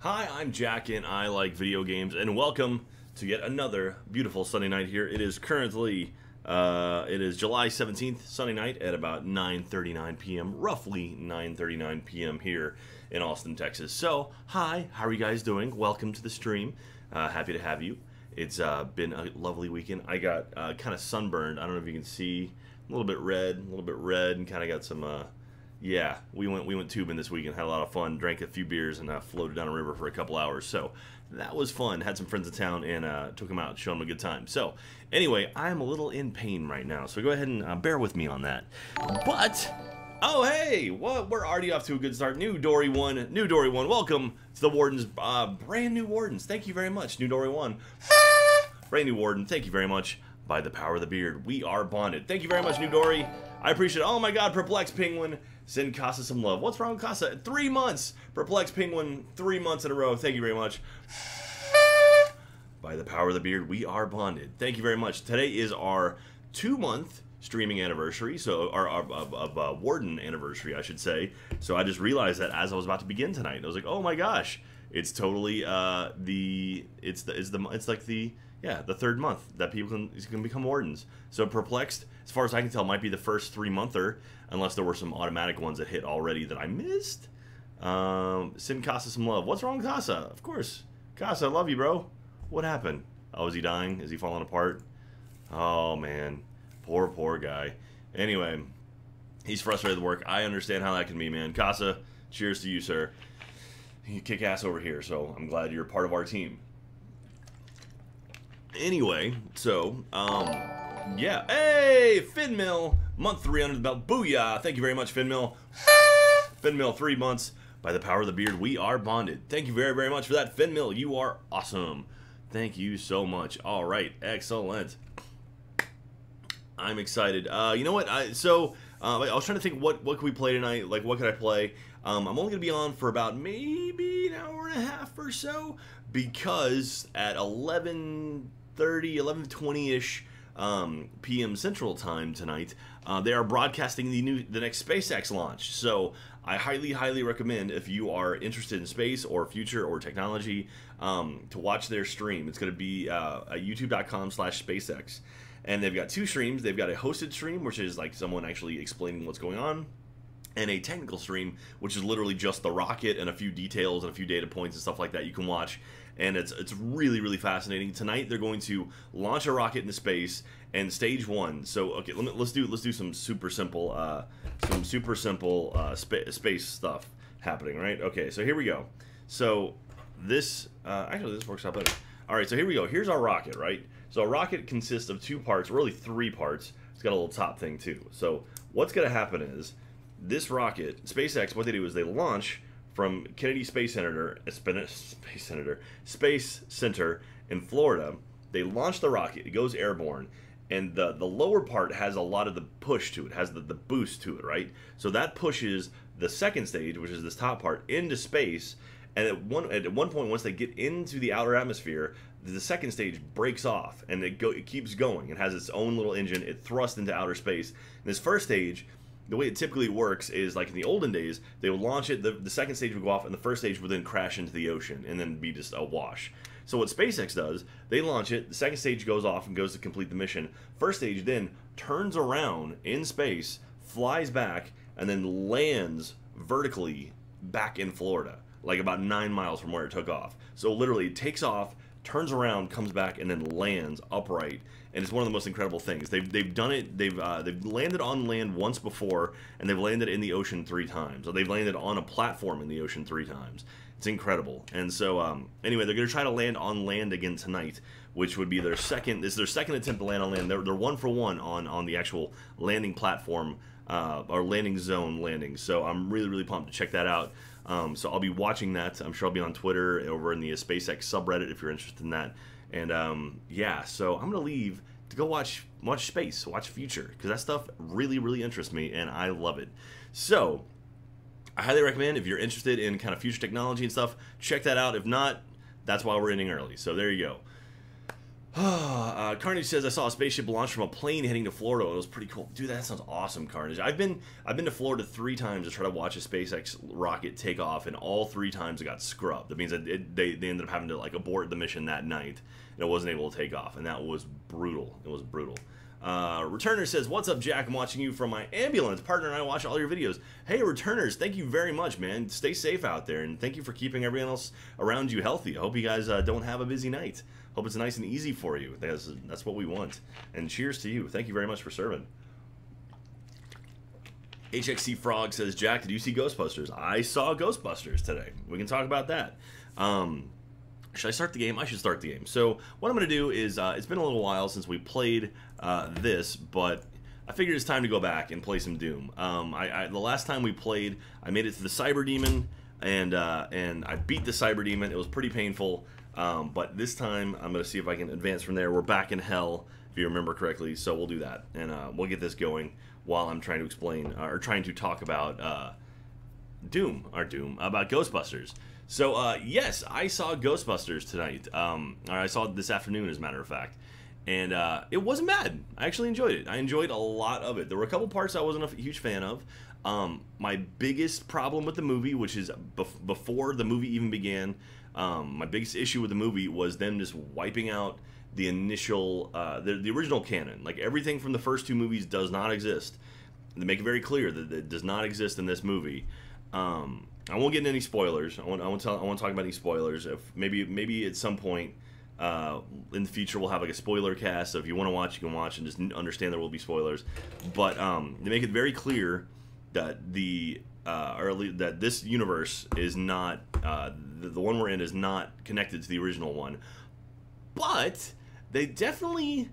Hi, I'm Jack and I like video games, and welcome to yet another beautiful Sunday night here. It is currently, it is July 17th, Sunday night at about 9:39 p.m., roughly 9:39 p.m. here in Austin, Texas. So, hi, how are you guys doing? Welcome to the stream. Happy to have you. It's been a lovely weekend. I got kind of sunburned. I don't know if you can see, a little bit red, and kind of got some... Yeah, we went tubing this weekend, had a lot of fun, drank a few beers, and floated down a river for a couple hours. So that was fun. Had some friends in town and took them out, showed them a good time. So anyway, I'm a little in pain right now, so go ahead and bear with me on that. But oh hey, what? We're already off to a good start. New Dory 1, welcome to the Wardens, brand new Wardens. Thank you very much, New Dory 1, brand new Warden. Thank you very much. By the power of the beard, we are bonded. Thank you very much, New Dory. I appreciate it. Oh my God, Perplexed Penguin. Send Casa some love. What's wrong with Casa? 3 months. Perplexed Penguin, 3 months in a row. Thank you very much. By the power of the beard, we are bonded. Thank you very much. Today is our 2-month streaming anniversary, so our Warden anniversary, I should say. So I just realized that as I was about to begin tonight, I was like, oh my gosh, it's totally it's like the third month that people can become Wardens. So Perplexed, as far as I can tell, might be the first 3-monther, unless there were some automatic ones that hit already that I missed. Send Casa some love. What's wrong with Casa? Of course. Casa, I love you, bro. What happened? Oh, is he dying? Is he falling apart? Oh, man. Poor guy. Anyway, he's frustrated with work. I understand how that can be, man. Casa, cheers to you, sir. You kick ass over here, so I'm glad you're part of our team. Anyway, so, yeah. Hey, Finmill, month 3 under the belt. Booyah. Thank you very much, Finmill. Finmill, 3 months. By the power of the beard, we are bonded. Thank you very, very much for that, Finmill. You are awesome. Thank you so much. All right, excellent. I'm excited. You know what? I was trying to think what could we play tonight? Like, what could I play? I'm only going to be on for about maybe an hour and a half or so, because at 11:30, 11:20-ish p.m. Central Time tonight, they are broadcasting the next SpaceX launch. So I highly recommend, if you are interested in space or future or technology, to watch their stream. It's going to be at youtube.com/SpaceX. And they've got 2 streams. They've got a hosted stream, which is like someone actually explaining what's going on, and a technical stream, which is literally just the rocket and a few details and a few data points and stuff like that you can watch. And it's really fascinating. Tonight they're going to launch a rocket into space, and stage 1. So okay, let's do some super simple space stuff happening, right? Okay, so here we go. So this actually this works out better. All right, so here we go. Here's our rocket, right? So a rocket consists of 2 parts, really 3 parts. It's got a little top thing too. So what's going to happen is this rocket, SpaceX, what they do is they launch from Kennedy Space Center in Florida. They launch the rocket. It goes airborne, and the lower part has a lot of the push to it, has the boost to it, right? So that pushes the second stage, which is this top part, into space. And at one point, once they get into the outer atmosphere, the second stage breaks off, and it keeps going. It has its own little engine. It thrusts into outer space. And this first stage, the way it typically works is, like in the olden days, they would launch it, the second stage would go off, and the first stage would then crash into the ocean and then be just a wash. So what SpaceX does, they launch it, the second stage goes off and goes to complete the mission. First stage then turns around in space, flies back, and then lands vertically back in Florida, like about 9 miles from where it took off. So literally it takes off, turns around, comes back, and then lands upright. And it's one of the most incredible things. They've done it. They've landed on land once before, and they've landed in the ocean 3 times. So they've landed on a platform in the ocean 3 times. It's incredible. And so anyway, they're going to try to land on land again tonight, which would be their second. This is their second attempt to land on land. They're 1 for 1 on the actual landing platform or landing zone landing. So I'm really pumped to check that out. So I'll be watching that. I'm sure I'll be on Twitter over in the SpaceX subreddit if you're interested in that. And yeah, so I'm gonna leave to go watch space, watch future, because that stuff really interests me, and I love it. So I highly recommend, if you're interested in kind of future technology and stuff, check that out. If not, that's why we're ending early. So there you go. Carnage says I saw a spaceship launch from a plane heading to Florida. It was pretty cool, dude. That sounds awesome, Carnage. I've been to Florida 3 times to try to watch a SpaceX rocket take off, and all 3 times it got scrubbed. That means that they ended up having to like abort the mission that night, and it wasn't able to take off, and that was brutal. It was brutal. Returner says, "What's up, Jack? I'm watching you from my ambulance. Partner and I watch all your videos." Hey, Returners, thank you very much, man. Stay safe out there, and thank you for keeping everyone else around you healthy. I hope you guys don't have a busy night. Hope it's nice and easy for you. That's what we want. And cheers to you. Thank you very much for serving. HXC Frog says, "Jack, did you see Ghostbusters?" I saw Ghostbusters today. We can talk about that. Should I start the game? I should start the game. So what I'm going to do is, it's been a little while since we played this, but I figured it's time to go back and play some Doom. The last time we played, I made it to the Cyber Demon, and I beat the Cyber Demon. It was pretty painful. But this time, I'm going to see if I can advance from there. We're back in hell, if you remember correctly, so we'll do that. And we'll get this going while I'm trying to explain, or trying to talk about about Ghostbusters. So, yes, I saw Ghostbusters tonight. Or I saw it this afternoon, as a matter of fact. And it wasn't bad. I actually enjoyed it. I enjoyed a lot of it. There were a couple parts I wasn't a huge fan of. My biggest problem with the movie, which is before the movie even began, my biggest issue with the movie was them just wiping out the initial, the original canon. Like, everything from the first 2 movies does not exist. They make it very clear that it does not exist in this movie. I won't get into any spoilers. I won't talk about any spoilers. If maybe at some point in the future we'll have like a spoiler cast. So if you want to watch, you can watch and just understand there will be spoilers. But they make it very clear that that this universe is not the one we're in is not connected to the original one. But they definitely,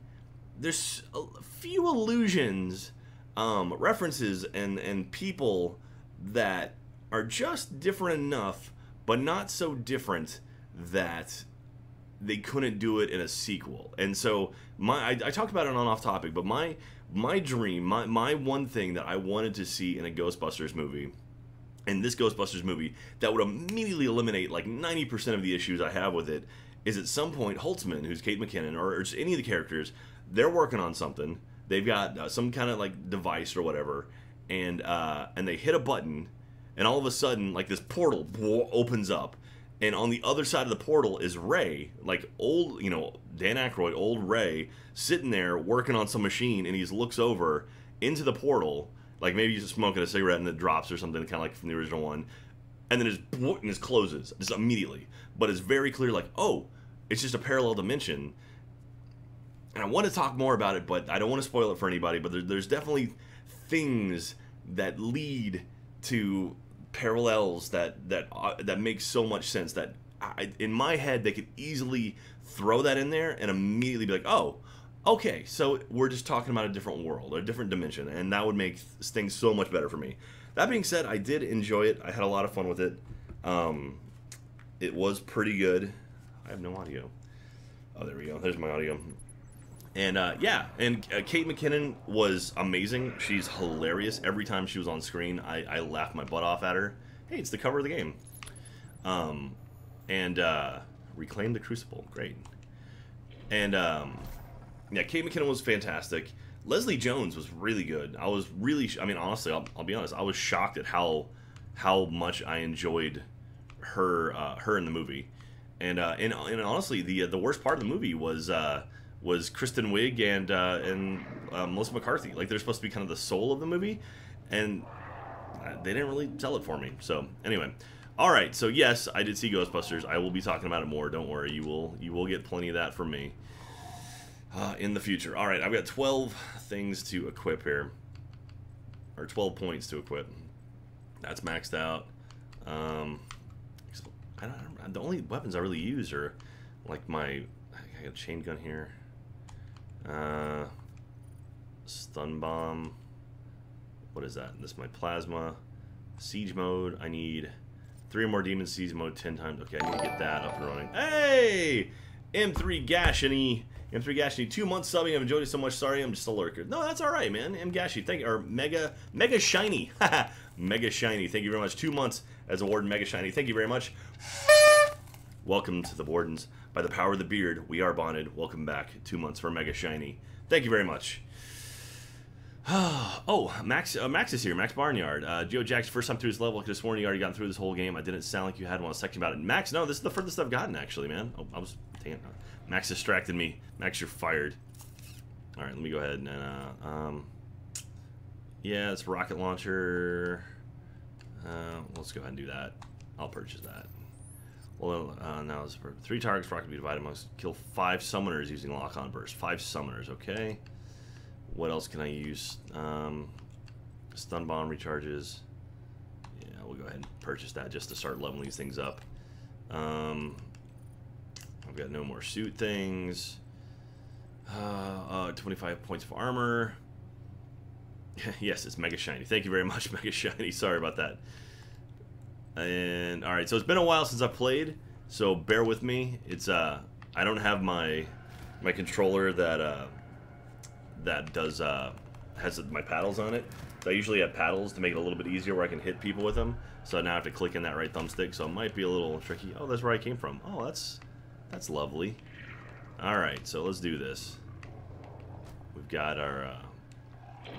there's a few allusions, references, and people that are just different enough, but not so different that they couldn't do it in a sequel. And so I talked about it on Off Topic, but my dream, my one thing that I wanted to see in a Ghostbusters movie, in this Ghostbusters movie, that would immediately eliminate like 90% of the issues I have with it, is at some point Holtzman, who's Kate McKinnon, or just any of the characters, they're working on something. They've got some kind of like device or whatever, and they hit a button, and all of a sudden, like, this portal opens up, and on the other side of the portal is Ray, like old, Dan Aykroyd, old Ray, sitting there working on some machine, and he just looks over into the portal, like maybe he's just smoking a cigarette and it drops or something, kind of like from the original one, and then it just closes, just immediately. But it's very clear, like, oh, it's just a parallel dimension. And I want to talk more about it, but I don't want to spoil it for anybody, but there's definitely things that lead to parallels that make so much sense that in my head they could easily throw that in there and immediately be like, oh, okay, so we're just talking about a different world, a different dimension, and that would make things so much better for me. That being said, I did enjoy it. I had a lot of fun with it. It was pretty good. I have no audio. Oh, there we go. There's my audio. And yeah, and Kate McKinnon was amazing. She's hilarious. Every time she was on screen, I laughed my butt off at her. Hey, it's the cover of the game. Reclaim the Crucible. Great. And yeah, Kate McKinnon was fantastic. Leslie Jones was really good. I mean, honestly, I'll be honest. I was shocked at how much I enjoyed her in the movie. And honestly, the worst part of the movie was Kristen Wiig and Melissa McCarthy. Like, they're supposed to be kind of the soul of the movie, and they didn't really sell it for me. So anyway, all right. So yes, I did see Ghostbusters. I will be talking about it more. Don't worry. You will get plenty of that from me in the future. All right. I've got 12 things to equip here, or 12 points to equip. That's maxed out. The only weapons I really use are like I got a chain gun here. Stun bomb. What is that? This is my plasma. Siege mode. I need 3 more demons. Siege mode 10 times. Okay, I need to get that up and running. Hey! M3 Gashany. M3 Gashany. 2 months subbing. I've enjoyed it so much. Sorry, I'm just a lurker. No, that's alright, man. M Gashi. Thank you. Or Mega Shiny. Mega Shiny. Thank you very much. 2 months as a Warden Mega Shiny. Thank you very much. Welcome to the Wardens. By the power of the beard, we are bonded. Welcome back. 2 months for Mega Shiny. Thank you very much. Oh, Max is here. Max Barnyard. Joe Jack's first time through this level. I could have sworn you already gotten through this whole game. I didn't sound like you had one second about it. Max, no, this is the furthest I've gotten, actually, man. Oh, I was... Damn. Max distracted me. Max, you're fired. Alright, let me go ahead and... yeah, it's rocket launcher. Let's go ahead and do that. I'll purchase that. Well, now it's for 3 targets. Rocket to be divided amongst. Kill 5 summoners using lock-on burst. 5 summoners, okay. What else can I use? Stun bomb recharges. Yeah, we'll go ahead and purchase that just to start leveling these things up. I've got no more suit things. 25 points of armor. Yes, it's Mega Shiny. Thank you very much, Mega Shiny. Sorry about that. And alright, so it's been a while since I played, so bear with me. It's I don't have my controller that does has my paddles on it. So I usually have paddles to make it a little bit easier where I can hit people with them. So now I have to click in that right thumbstick, so it might be a little tricky. Oh, that's where I came from. Oh, that's lovely. Alright, so let's do this. We've got our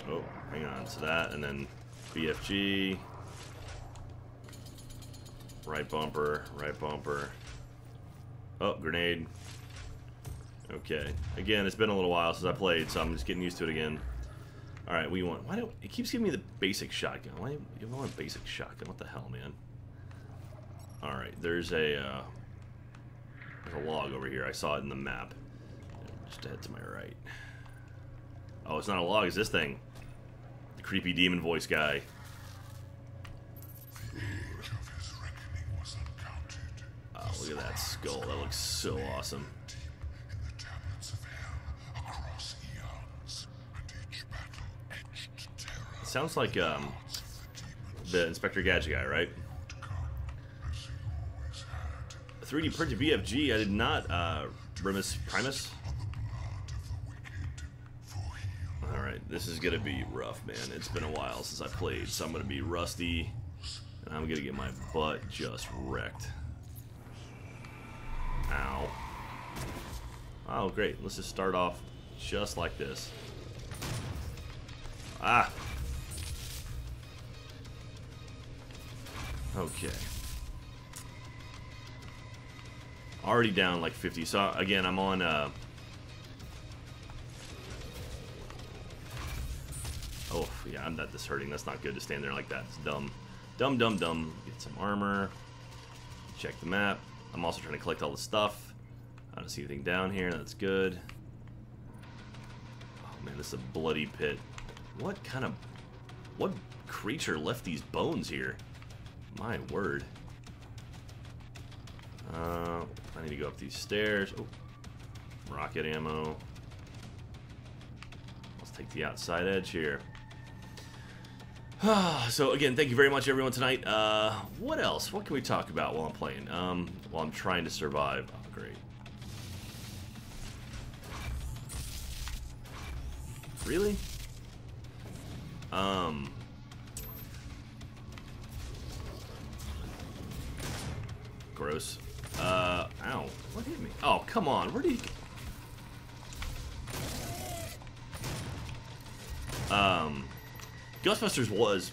oh, hang on, so that, and then BFG. Right bumper, right bumper. Oh, grenade. Okay. Again, it's been a little while since I played, so I'm just getting used to it again. Alright, we want... Why don't... It keeps giving me the basic shotgun. Why do you want a basic shotgun? What the hell, man? Alright, there's a log over here. I saw it in the map. Just ahead to my right. Oh, it's not a log. It's this thing. The creepy demon voice guy. Oh, look at that skull. That looks so awesome. It sounds like the Inspector Gadget guy, right? 3D printed BFG. I did not Primus. Alright, this is gonna be rough, man. It's been a while since I played, so I'm gonna be rusty, and I'm gonna get my butt just wrecked. Ow. Oh, great. Let's just start off just like this. Ah! Okay. Already down like 50. So, again, I'm on... Oh, yeah, I'm not this hurting. That's not good to stand there like that. It's dumb. Dumb, dumb, dumb. Get some armor. Check the map. I'm also trying to collect all the stuff. I don't see anything down here. That's good. Oh, man, this is a bloody pit. What creature left these bones here? My word. I need to go up these stairs. Oh, rocket ammo. Let's take the outside edge here. So again, thank you very much, everyone, tonight. What else? What can we talk about while I'm playing? While I'm trying to survive. Oh, great. Really? Gross. Ow. What hit me? Oh, come on. Where did he... Ghostbusters was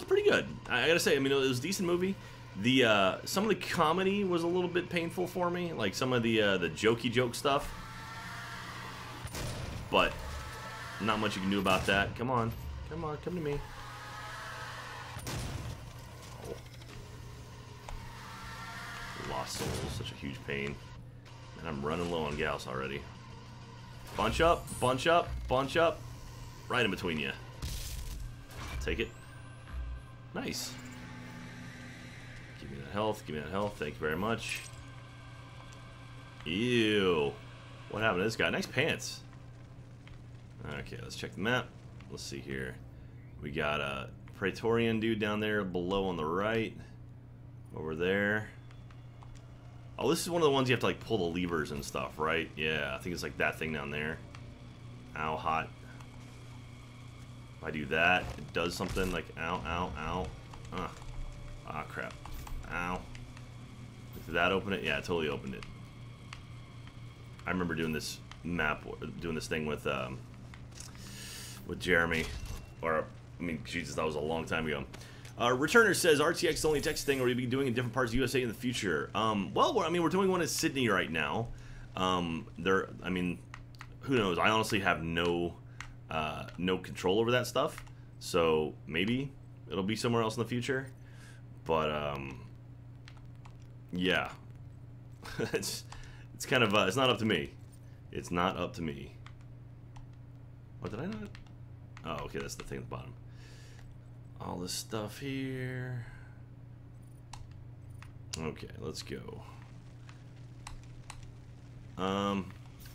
pretty good. I gotta say, I mean, it was a decent movie. The some of the comedy was a little bit painful for me, like some of the jokey joke stuff. But not much you can do about that. Come on, come on, come to me. Oh. Lost souls, such a huge pain. And I'm running low on gals already. Bunch up, bunch up, bunch up. Right in between you. Take it. Nice. Give me that health. Give me that health. Thank you very much. Ew. What happened to this guy? Nice pants. Okay, let's check the map. Let's see here. We got a Praetorian dude down there below on the right. Over there. Oh, this is one of the ones you have to like pull the levers and stuff, right? Yeah, I think it's like that thing down there. Ow, hot. If I do that, it does something like ow, ow, ow. Ah, crap. Ow. Did that open it? Yeah, it totally opened it. I remember doing this map, doing this thing with Jeremy. Or, I mean, Jesus, that was a long time ago. Returner says, RTX is only a Texas thing, or will you be doing in different parts of the USA in the future? Well, I mean, we're doing one in Sydney right now. I mean, who knows? I honestly have no control over that stuff. So, maybe it'll be somewhere else in the future. But, yeah. it's kind of, it's not up to me. It's not up to me. What, did I not? Oh, okay, that's the thing at the bottom. All this stuff here. Okay, let's go.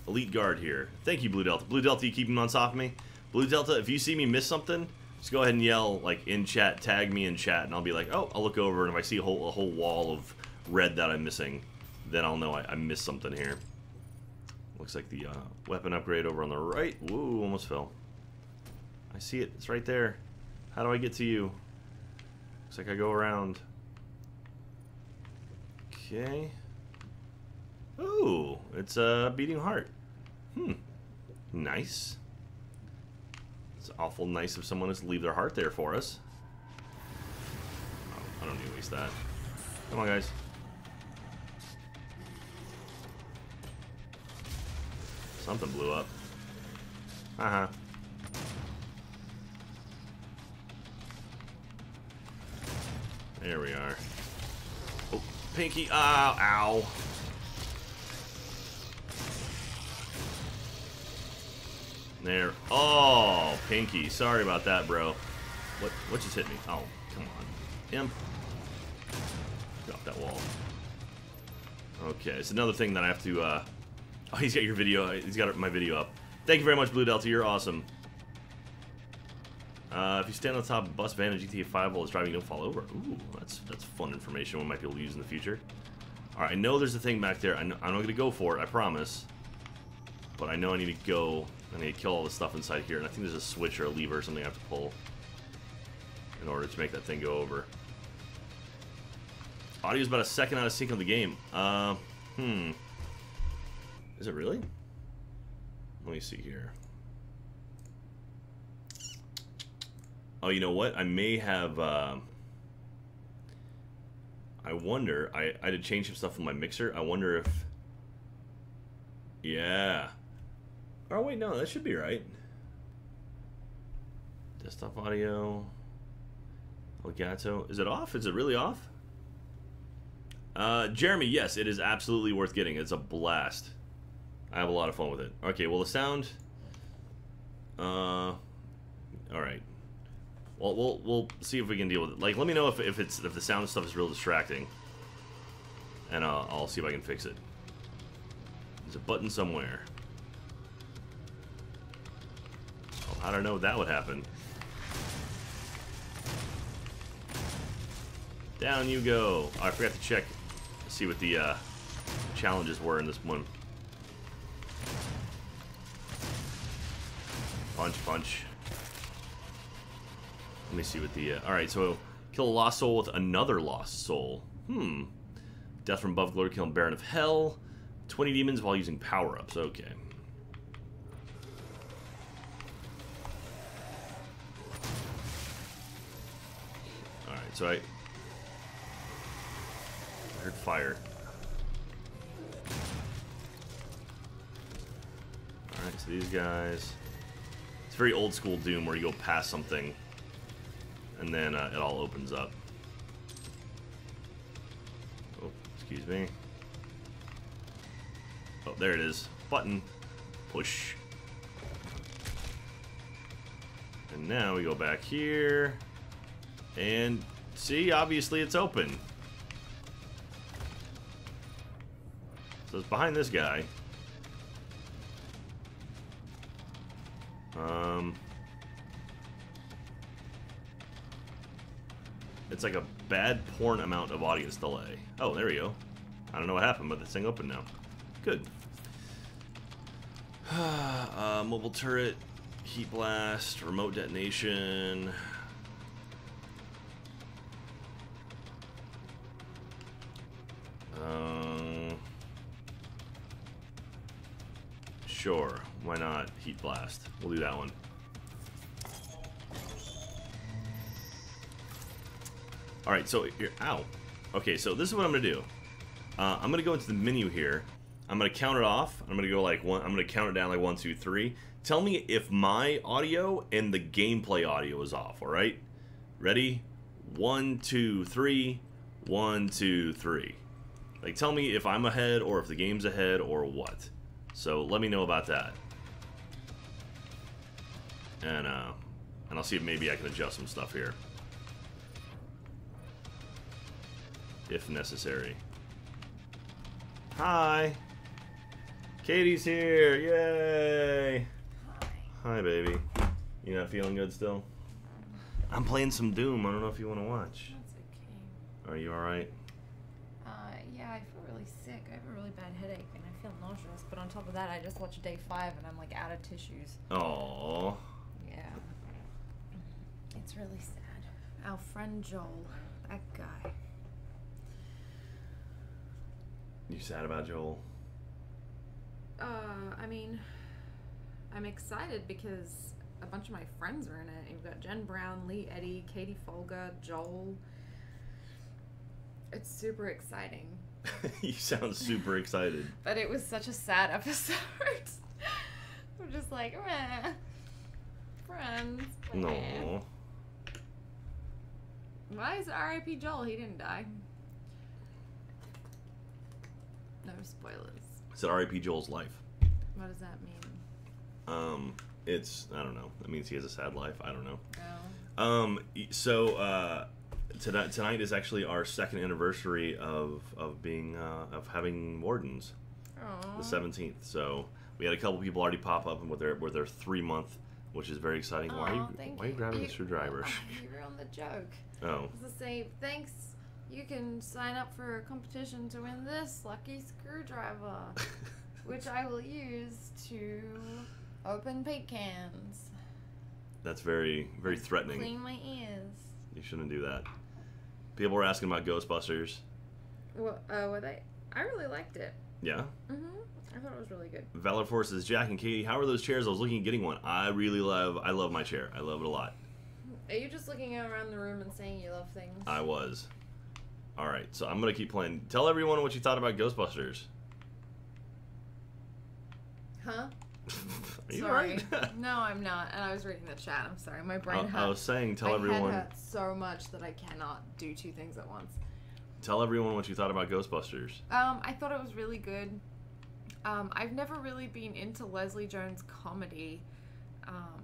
Elite guard here. Thank you, Blue Delta. Blue Delta, you keeping on top of me? Blue Delta, if you see me miss something, just go ahead and yell, like, in chat, tag me in chat, and I'll be like, oh, I'll look over, and if I see a whole wall of red that I'm missing, then I'll know I missed something here. Looks like the weapon upgrade over on the right. Woo, almost fell. I see it. It's right there. How do I get to you? Looks like I go around. Okay. Ooh, it's a beating heart. Nice. It's awful nice of someone to leave their heart there for us. Oh, I don't need to waste that. Come on, guys. Something blew up. Haha. There we are. Oh, Pinky. Ow, ow. There. Oh, Pinky. Sorry about that, bro. What just hit me? Oh, come on. Imp. Get off that wall. Okay, it's another thing that I have to, oh, he's got your video. He's got my video up. Thank you very much, Blue Delta. You're awesome. If you stand on top of a bus van in GTA 5 while it's driving, you don't fall over. Ooh, that's fun information we might be able to use in the future. Alright, I know there's a thing back there. I'm not going to go for it, I promise. But I know I need to go. I need to kill all the stuff inside here. And I think there's a switch or a lever or something I have to pull in order to make that thing go over. Audio's about a second out of sync on the game. Is it really? Let me see here. Oh, you know what? I may have, I wonder, I had to change some stuff in my mixer. I wonder if, yeah. Oh, wait, no, that should be right. Desktop audio. Elgato. Is it off? Is it really off? Jeremy, yes, it is absolutely worth getting. It's a blast. I have a lot of fun with it. Okay, well, the sound, all right. Well, we'll see if we can deal with it. Like, let me know if the sound stuff is real distracting, and I'll see if I can fix it. There's a button somewhere. Oh, how did I know that would happen? Down you go. Oh, I forgot to check, see what the challenges were in this one. Punch, punch. Let me see what the... Alright, so kill a lost soul with another lost soul. Death from above, glory killing Baron of Hell. 20 demons while using power-ups. Okay. Alright, so I heard fire. Alright, so these guys... It's very old school Doom where you go past something and then it all opens up. Oh, excuse me. Oh, there it is. Button. Push. And now we go back here. And see, obviously it's open. So it's behind this guy. It's like a bad porn amount of audience delay. Oh, there we go. I don't know what happened, but this thing opened now. Good. Mobile turret, heat blast, remote detonation. Sure, why not? Heat Blast. We'll do that one. Alright, so here, ow. Okay, so this is what I'm gonna do. I'm gonna go into the menu here. I'm gonna count it off. I'm gonna go like one. I'm gonna count it down like 1, 2, 3. Tell me if my audio and the gameplay audio is off. All right, ready? 1, 2, 3. 1, 2, 3. Like, tell me if I'm ahead or if the game's ahead or what. So let me know about that. And I'll see if maybe I can adjust some stuff here, if necessary. Hi. Katie's here. Yay. Hi. Hi, baby. You not feeling good still? I'm playing some Doom. I don't know if you want to watch. That's okay. Are you alright? Yeah, I feel really sick. I have a really bad headache and I feel nauseous. But on top of that, I just watched day 5 and I'm like out of tissues. Aww. Yeah. It's really sad. Our friend Joel, that guy. You sad about Joel? I mean, I'm excited because a bunch of my friends are in it. You've got Jen Brown, Lee Eddy, Katie Folger, Joel. It's super exciting. You sound super excited. But it was such a sad episode. I'm just like, meh. Friends. Meh. No. Why is it R.I.P. Joel? He didn't die. No spoilers. It's R.I.P. Joel's life. What does that mean? It's, I don't know. That means he has a sad life. I don't know. Oh. So, tonight is actually our 2nd anniversary of being, of having wardens. Aww. The 17th. So, we had a couple people already pop up with their 3-month, which is very exciting. Why are you grabbing a screwdriver? You ruined the joke. Oh. It's to say, thanks. You can sign up for a competition to win this lucky screwdriver, which I will use to open paint cans. That's very, very threatening. Clean my ears. You shouldn't do that. People were asking about Ghostbusters. Well, were they? I really liked it. Yeah? I thought it was really good. Valor Force says, Jack and Katie, how are those chairs? I was looking at getting one. I love my chair. I love it a lot. Are you just looking around the room and saying you love things? I was. Alright, so I'm going to keep playing. Tell everyone what you thought about Ghostbusters. Huh? Are you sorry. right? No, I'm not. And I was reading the chat. I'm sorry. My brain hurts. I was saying, tell everyone. My head hurts so much that I cannot do 2 things at once. Tell everyone what you thought about Ghostbusters. I thought it was really good. I've never really been into Leslie Jones comedy.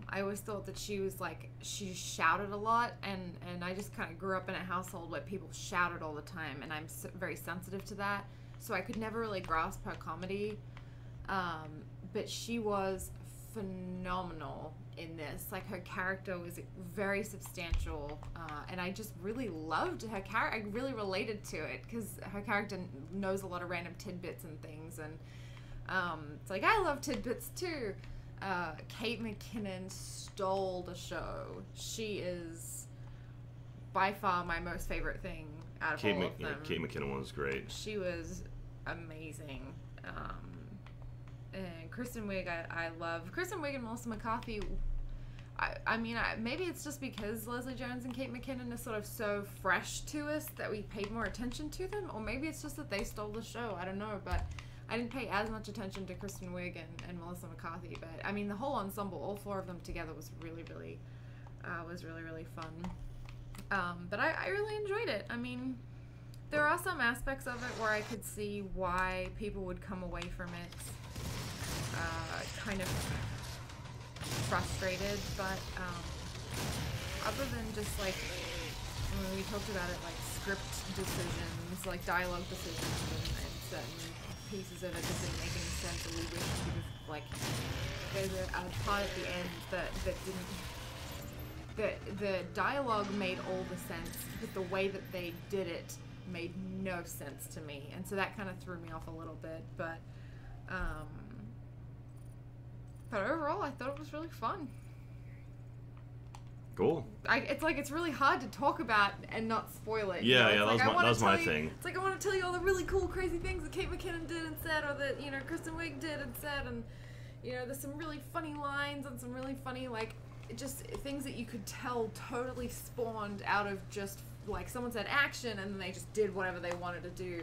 I always thought that she was like, she shouted a lot, and I just kind of grew up in a household where people shouted all the time, and I'm very sensitive to that, so I could never really grasp her comedy. But she was phenomenal in this. Like, her character was very substantial, and I just really loved her character. I really related to it because her character knows a lot of random tidbits and things, and it's like, I love tidbits too. Kate McKinnon stole the show. She is by far my most favorite thing out of all of them. Kate McKinnon was great. She was amazing. And Kristen Wiig, I love. Kristen Wiig and Melissa McCarthy, I mean, maybe it's just because Leslie Jones and Kate McKinnon are sort of so fresh to us that we paid more attention to them, or maybe it's just that they stole the show. I don't know, but I didn't pay as much attention to Kristen Wiig and Melissa McCarthy, but I mean, the whole ensemble, all 4 of them together, was really fun. But I really enjoyed it. I mean, there are some aspects of it where I could see why people would come away from it kind of frustrated, but other than just like when we talked about it, like script decisions, like dialogue decisions, and certain pieces of it that didn't make any sense, or we wish we could have, like, there's a part at the end that didn't, the dialogue made all the sense, but the way that they did it made no sense to me, and so that kind of threw me off a little bit, but overall I thought it was really fun. Cool. It's really hard to talk about and not spoil it. Yeah, you know? that was my thing. It's like I want to tell you all the really cool, crazy things that Kate McKinnon did and said, or that, Kristen Wiig did and said, and You know, there's some really funny lines and some really funny, like, just things that you could tell totally spawned out of just, like, someone said action and then they just did whatever they wanted to do.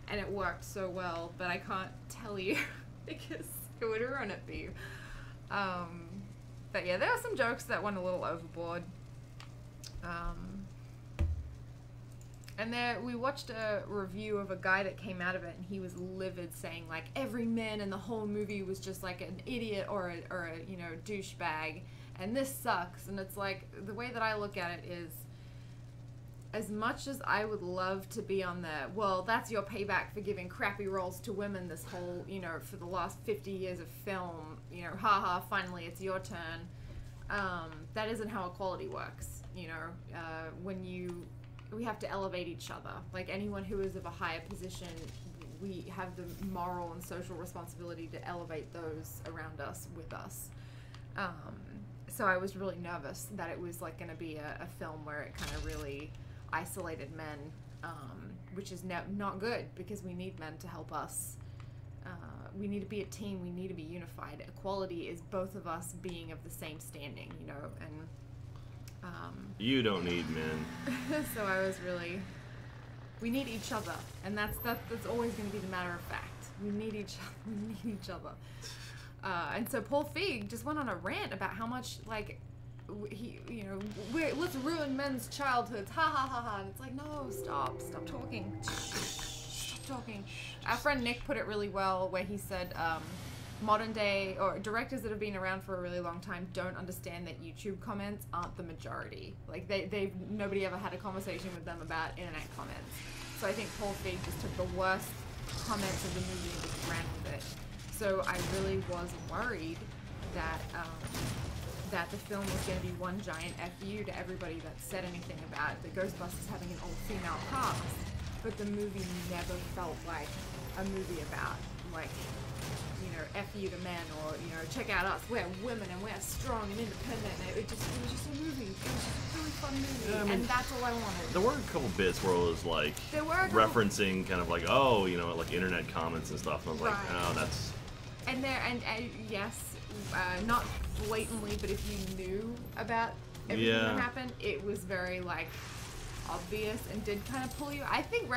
And it worked so well, but I can't tell you because it would ruin it for you. But yeah, there were some jokes that went a little overboard. And there, we watched a review of a guy that came out of it, and he was livid, saying like every man in the whole movie was just like an idiot or a you know, douchebag, and this sucks. And it's like, the way that I look at it is, as much as I would love to be on the, well, that's your payback for giving crappy roles to women this whole, you know, for the last 50 years of film, you know, haha, finally it's your turn. That isn't how equality works, you know. We have to elevate each other. Like, anyone who is of a higher position, we have the moral and social responsibility to elevate those around us with us. So I was really nervous that it was like going to be a film where it kind of really isolated men, which is not good, because we need men to help us. We need to be a team. We need to be unified. Equality is both of us being of the same standing, you know, and you don't need men. so I was really, we need each other, and that's always going to be the matter of fact. We need each other. And so Paul Feig just went on a rant about how much, like, he, you know, let's ruin men's childhoods, ha ha ha ha. And it's like, no, stop talking. Stop talking. Our friend Nick put it really well, where he said, modern day, or directors that have been around for a really long time, don't understand that YouTube comments aren't the majority. Like, nobody ever had a conversation with them about internet comments. So I think Paul Feig just took the worst comments of the movie and just ran with it. So I really was worried that that the film was going to be one giant FU to everybody that said anything about the Ghostbusters having an all-female cast. But the movie never felt like a movie about, like, you know, FU to men, or, you know, check out us, we're women and we're strong and independent. It was just a movie. It was just a really fun movie, yeah, I mean, and that's all I wanted. There were a couple bits where it was like referencing kind of like, oh, you know, like internet comments and stuff. And I was like, oh, that's. And yes, not blatantly, but if you knew about everything that happened, it was very like obvious and did kind of pull you. I think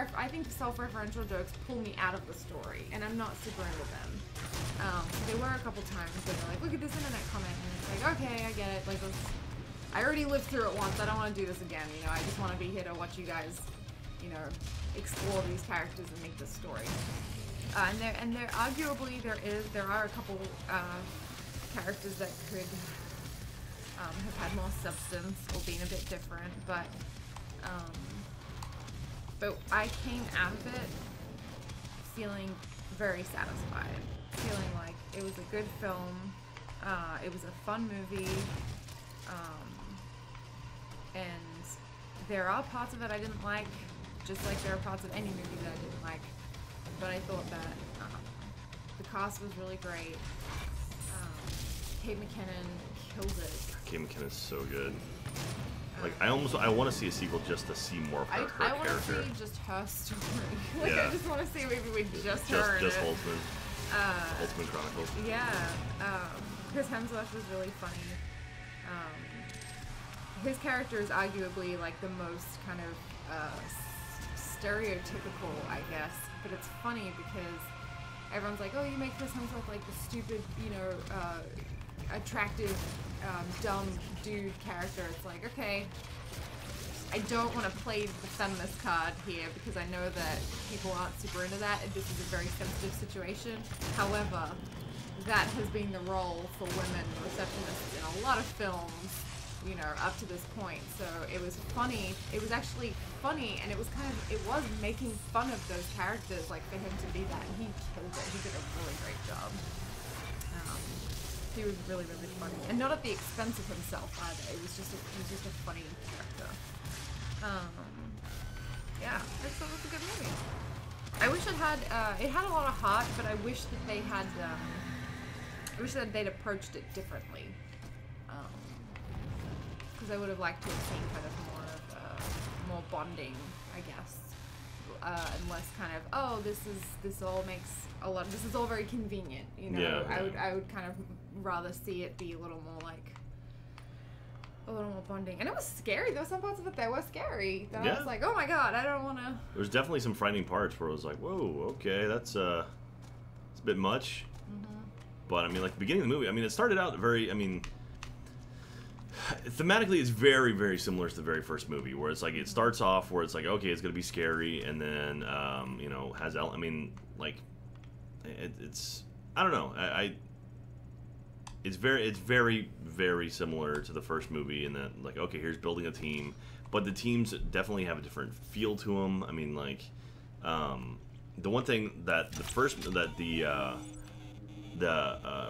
self-referential jokes pull me out of the story, and I'm not super into them. There were a couple times that they're like, look at this internet comment, and it's like, okay, I get it. Like, I already lived through it once. I don't want to do this again. You know, I just want to be here to watch you guys, you know, explore these characters and make this story. And there arguably there are a couple characters that could have had more substance or been a bit different, but I came out of it feeling very satisfied, feeling like it was a good film, it was a fun movie, and there are parts of it I didn't like, just like there are parts of any movie that I didn't like, but I thought that the cast was really great. Kate McKinnon killed it. Kate McKinnon's so good. Like, I want to see a sequel just to see more of her character. I want to see just her story. Like, yeah. I just want to see maybe with just her. Just Holtzman. Holtzman Chronicles. Yeah. Chris Hemsworth was really funny. His character is arguably like the most kind of stereotypical, I guess. But it's funny because everyone's like, oh, you make Chris Hemsworth like the stupid, you know, attractive, dumb dude character. It's like, okay, I don't want to play the feminist card here because I know that people aren't super into that, and this is a very sensitive situation. However, that has been the role for women receptionists in a lot of films, you know, up to this point. So it was funny. It was actually funny, and it was making fun of those characters, like, for him to be that, and he killed it. He did a really great job. He was really, really funny, and not at the expense of himself either. It was just a funny character. Yeah, I thought it was a good movie. I wish it had a lot of heart, but I wish that they had, I wish that they'd approached it differently. Because I would have liked to have seen kind of more bonding, I guess, and less kind of, oh, this all makes a lot. This is all very convenient. You know, I would kind of rather see it be a little more like. A little more bonding. And it was scary. There were some parts of it that were scary. That I was like, oh my god, I don't want to... There's definitely some frightening parts where I was like, whoa, okay, that's a bit much. But, I mean, like, the beginning of the movie, I mean, it started out very, I mean... Thematically, it's very, very similar to the very first movie, where it's like, it starts off where it's like, okay, it's going to be scary, and then, you know, has... I mean, like, it's... I don't know. It's very, very similar to the first movie in that, like, okay, here's building a team, but the teams definitely have a different feel to them. I mean, like, the one thing that the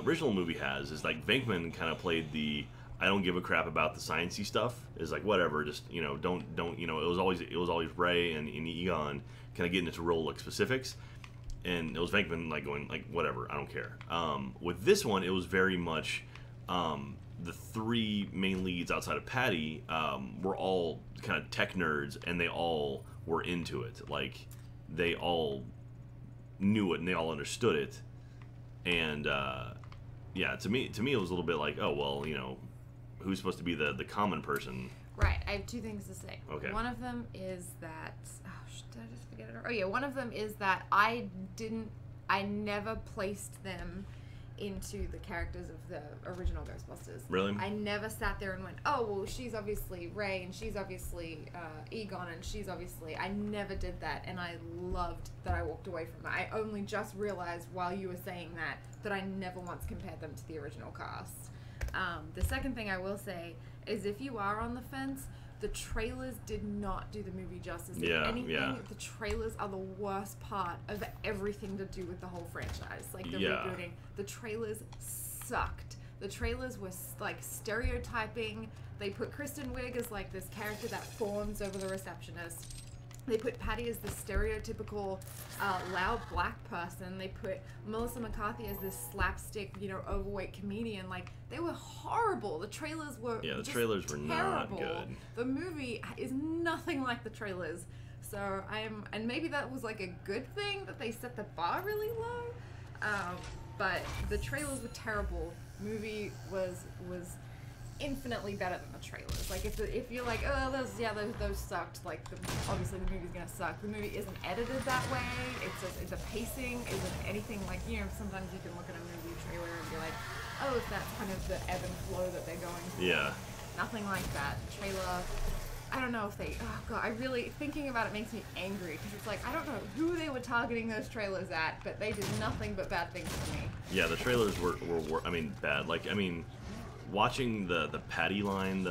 original movie has is, like, Venkman kind of played the I don't give a crap about the sciencey stuff. Is like, whatever, just, you know, don't you know, it was always Ray and Egon kind of getting into real, like, specifics. And it was Venkman, like, going, like, whatever, I don't care. With this one, it was very much the three main leads outside of Patty were all kind of tech nerds, and they all were into it. Like, they all knew it, and they all understood it. And, yeah, to me, it was a little bit like, oh, well, you know, who's supposed to be the common person? Right, I have two things to say. Okay. One of them is that... did I just forget it? Oh, yeah, one of them is that I never placed them into the characters of the original Ghostbusters. Really? I never sat there and went, oh, well, she's obviously Ray, and she's obviously Egon, and she's obviously... I never did that, and I loved that I walked away from it. I only just realized while you were saying that I never once compared them to the original cast. The second thing I will say is if you are on the fence, the trailers did not do the movie justice. If anything, the trailers are the worst part of everything to do with the whole franchise. Like, the rebooting. The trailers sucked. The trailers were, like, stereotyping. They put Kristen Wiig as, like, this character that fawns over the receptionist. They put Patty as the stereotypical loud black person. They put Melissa McCarthy as this slapstick, you know, overweight comedian. Like, they were horrible. The trailers were trailers were not good. The movie is nothing like the trailers. So and maybe that was like a good thing that they set the bar really low. But the trailers were terrible. Movie was infinitely better than the trailers. Like, if you're like, oh, those sucked, like, obviously the movie's gonna suck. The movie isn't edited that way. It's the pacing isn't anything like, you know, sometimes you can look at a movie trailer and be like, oh, it's that kind of the ebb and flow that they're going through. Yeah. Nothing like that. The trailer, I don't know if they, oh god, I really, thinking about it makes me angry, because it's like, I don't know who they were targeting those trailers at, but they did nothing but bad things to me. Yeah, the trailers were I mean, bad. Like, I mean, watching the Patty line,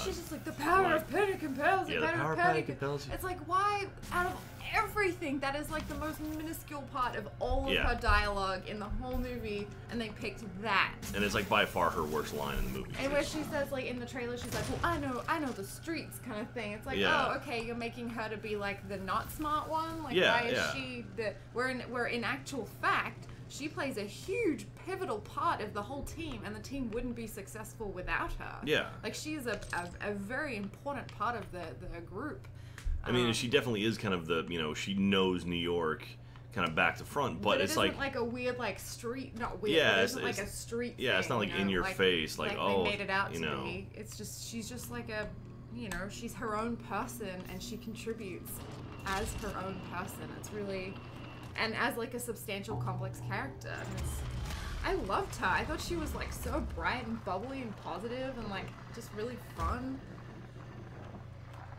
she's just like, the power of Patty compels you. Yeah, the power of Patty compels you. It's like, why, out of everything, that is like the most minuscule part of all of her dialogue in the whole movie, and they picked that. And it's like by far her worst line in the movie. And where she says, like, in the trailer, she's like, well, I know the streets, kind of thing. It's like, oh, okay, you're making her to be like the not smart one. Like, why is she the? Where in actual fact, she plays a huge pivotal part of the whole team, and the team wouldn't be successful without her. Yeah. Like, she is a very important part of the group. I mean, she definitely is kind of the, you know, she knows New York kind of back to front, but it's like a weird, like, street, not weird, but it isn't like a street thing, it's not like in your face, like, oh, they made it out to be. It's just, she's just like a, you know, she's her own person, and she contributes as her own person. It's really, and as, like, a substantial, complex character. I loved her. I thought she was, like, so bright and bubbly and positive and, like, just really fun.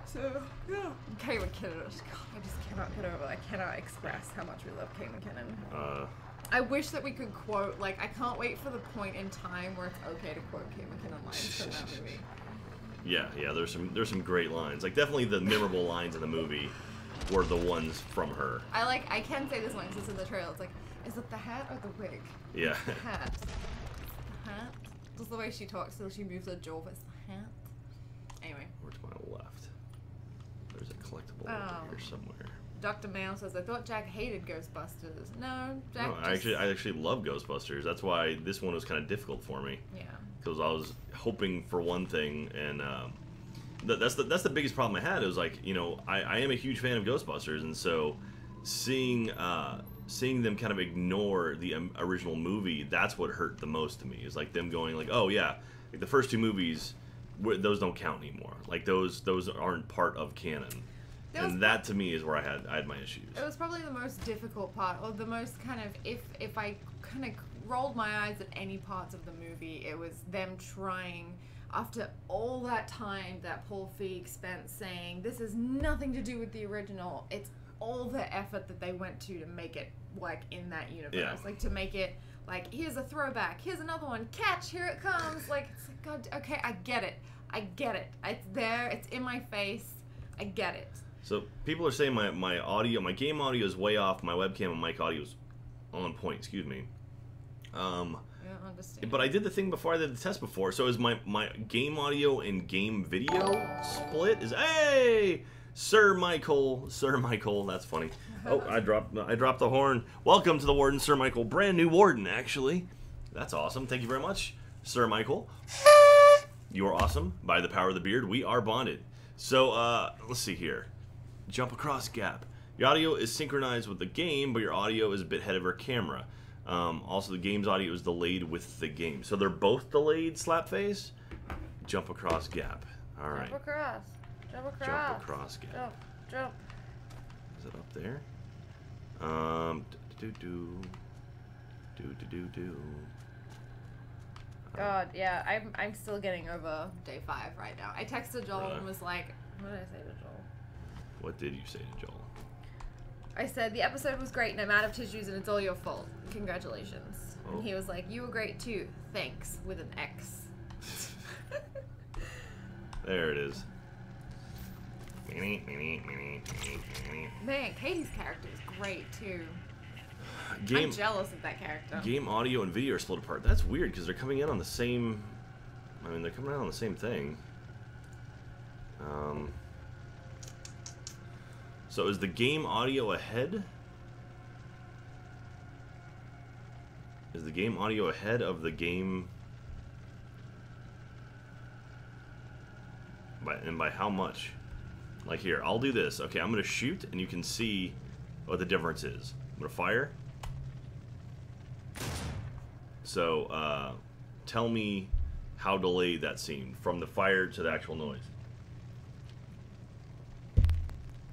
So, yeah. Kate McKinnon, God, I just cannot get over, I cannot express how much we love Kate McKinnon. I wish that we could quote, like, I can't wait for the point in time where it's okay to quote Kate McKinnon lines from that movie. Yeah, there's some great lines. Like, definitely the memorable lines in the movie were the ones from her. I can say this one because it's in the trailer. It's like, is it the hat or the wig? Yeah. The hat. The hat? Just the way she talks, so she moves her jaw, but it's the hat. Anyway. Or to my left. There's a collectible over here somewhere. Dr. Mayo says, I thought Jack hated Ghostbusters. No, Jack I actually love Ghostbusters. That's why this one was kind of difficult for me. Yeah. Because I was hoping for one thing, and that's the biggest problem I had. It was like, you know, I am a huge fan of Ghostbusters, and so seeing them kind of ignore the original movie, that's what hurt the most to me. Is like them going like, oh yeah, like the first two movies, those don't count anymore. Like those aren't part of canon. And that to me is where I had my issues. It was probably the most difficult part, or the most kind of, if I kind of rolled my eyes at any parts of the movie, it was them trying, after all that time that Paul Feig spent saying, this has nothing to do with the original, it's all the effort that they went to make it, like, in that universe. Yeah. Like, to make it, like, here's a throwback, here's another one, catch, here it comes. Like, it's like, God, okay, I get it. It's there, it's in my face, I get it. So people are saying my audio, my game audio is way off. My webcam and mic audio is on point. Excuse me. I don't understand. But I did the thing before. I did the test before. So is my game audio and game video split? Hey, Sir Michael, that's funny. Oh, I dropped the horn. Welcome to the Warden, Sir Michael. Brand new Warden, actually. That's awesome. Thank you very much, Sir Michael. You are awesome. By the power of the beard, we are bonded. So let's see here. Jump across gap. Your audio is synchronized with the game, but your audio is a bit ahead of our camera. Also, the game's audio is delayed with the game. So they're both delayed, Slapface? Jump across gap. All right. Jump across. Jump across. Jump across gap. Jump. Is it up there? God, yeah, I'm still getting over day 5 right now. I texted Joel and was like, what did I say to Joel? What did you say to Joel? I said, the episode was great and I'm out of tissues and it's all your fault. Congratulations. Oh. And he was like, you were great too. Thanks, with an X. There it is. Man, Caiti's character is great too. I'm jealous of that character. Game audio and video are split apart. That's weird because they're coming in on the same... I mean, they're coming out on the same thing. So is the game audio ahead? Is the game audio ahead of the game? By how much? Like here, I'll do this. Okay, I'm going to shoot and you can see what the difference is. I'm going to fire. So, tell me how delayed that seemed from the fire to the actual noise.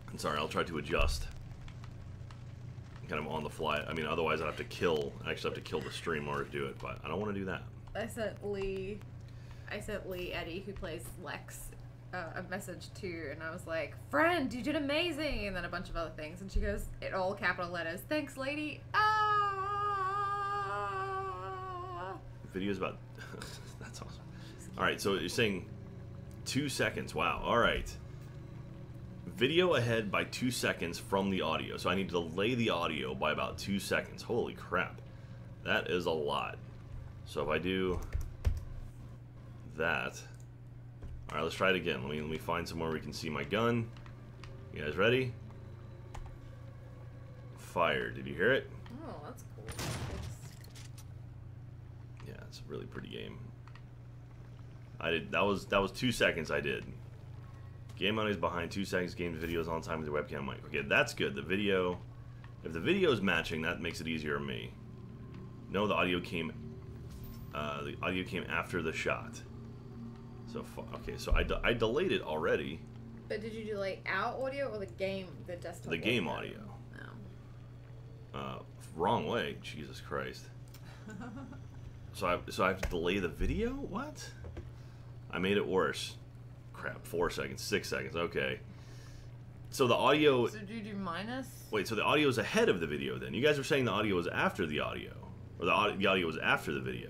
I'm sorry, I'll try to adjust. Kind of on the fly. I mean, otherwise I'd have to kill. I actually have to kill the stream in order to do it, but I don't want to do that. I sent Lee Eddie, who plays Lex, a message too, and I was like, friend, you did amazing, and then a bunch of other things, and she goes, in all capital letters, thanks, lady. Videos about... That's awesome. Alright, so you're saying 2 seconds. Wow, alright. Video ahead by 2 seconds from the audio. So I need to delay the audio by about 2 seconds. Holy crap. That is a lot. So if I do that... Alright, let's try it again. Let me find somewhere we can see my gun. You guys ready? Fire. Did you hear it? Oh, that's cool. Yeah, it's a really pretty game. I did. That was 2 seconds. I did. Game audio is behind 2 seconds. Game video is on time with the webcam mic. Okay, that's good. The video. If the video is matching, that makes it easier on me. No, the audio came. The audio came after the shot. So okay, so I delayed it already. But did you delay our audio or the game, the desktop? The game audio. No. Wrong way. Jesus Christ. So I have to delay the video? What? I made it worse. Crap. 4 seconds. 6 seconds. Okay. So the audio. So did you do minus? Wait. So the audio is ahead of the video. Then you guys were saying the audio was after the audio, or the audio was after the video.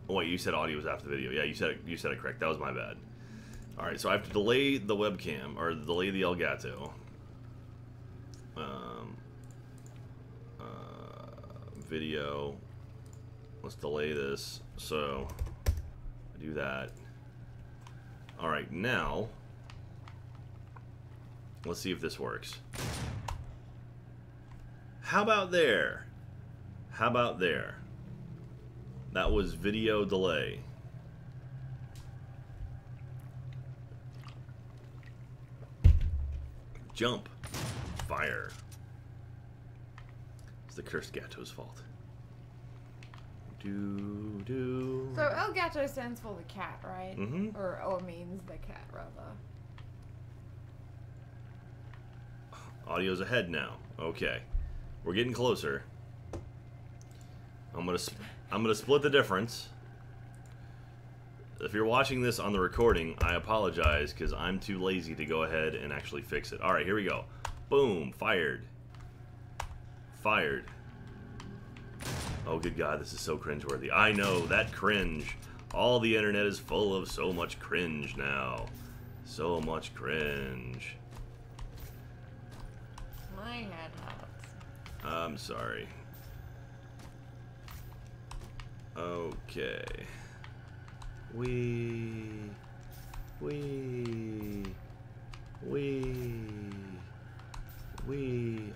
Oh wait, you said audio was after the video. Yeah, you said it correct. That was my bad. All right, so I have to delay the webcam or delay the Elgato. Video. Let's delay this. So I do that. All right, now let's see if this works. How about there? How about there? That was video delay. Jump. Fire. It's the cursed Gatto's fault. Do. So El Gato stands for the cat, right? Mm-hmm. Or means the cat, rather. Audio's ahead now. Okay. We're getting closer. I'm gonna split the difference. If you're watching this on the recording, I apologize because I'm too lazy to go ahead and actually fix it. Alright, here we go. Boom. Fired. Fired. Oh, good God, this is so cringeworthy. I know, that cringe. All the internet is full of so much cringe now. So much cringe. My head hurts. I'm sorry. Okay. Wee.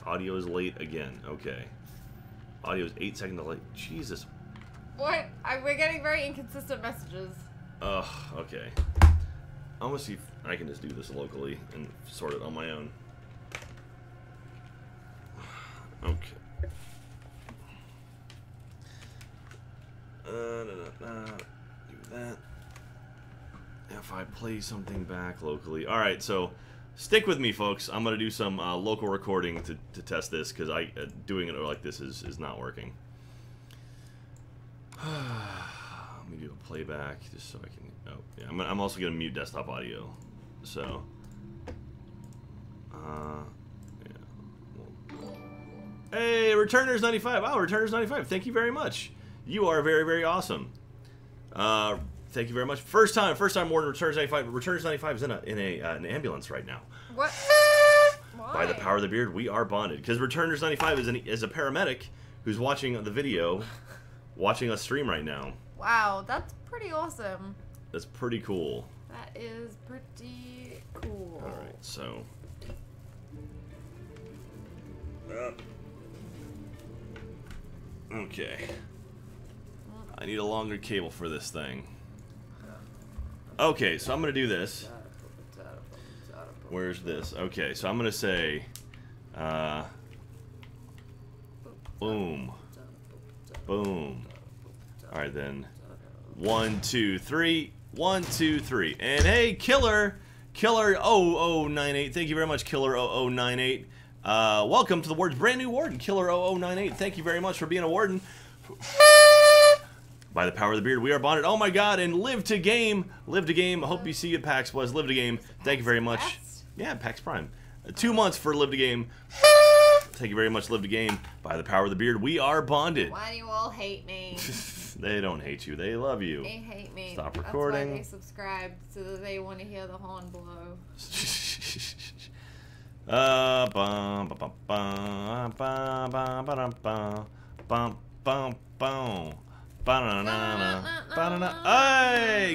Audio is late again. Okay. Audio is 8 seconds late. Jesus. What? We're getting very inconsistent messages. Ugh, okay. I'm gonna see if I can just do this locally and sort it on my own. Okay. Do that. If I play something back locally. Alright, so stick with me, folks. I'm going to do some local recording to test this because doing it like this is not working. Let me do a playback just so I can... Oh, yeah. I'm also going to mute desktop audio. So... Hey, Returners 95. Wow, Returners 95. Thank you very much. You are very, very awesome. Thank you very much. First time Warden Returners 95. Returners 95 is in an ambulance right now. What? Why? By the power of the beard, we are bonded. Because Returners 95 is a paramedic who's watching the video, watching us stream right now. Wow, that's pretty awesome. That's pretty cool. That is pretty cool. All right, so. Okay. I need a longer cable for this thing. Okay, so I'm going to do this. Where's this? Okay, so I'm going to say... boom. Boom. Alright then. 1, 2, 3. 1, 2, 3. And hey, Killer 0098. Thank you very much, Killer 0098. Welcome to the Warden's brand new Warden, Killer 0098. Thank you very much for being a Warden. By the power of the beard, we are bonded. Oh my God! And live to game. I hope you see it, PAX was live to game. Thank you very much. Yeah, PAX Prime. 2 months for live to game. Thank you very much, live to game. By the power of the beard, we are bonded. Why do you all hate me? They don't hate you. They love you. They hate me. Stop recording. That's why they subscribed, so that they want to hear the horn blow. Hey,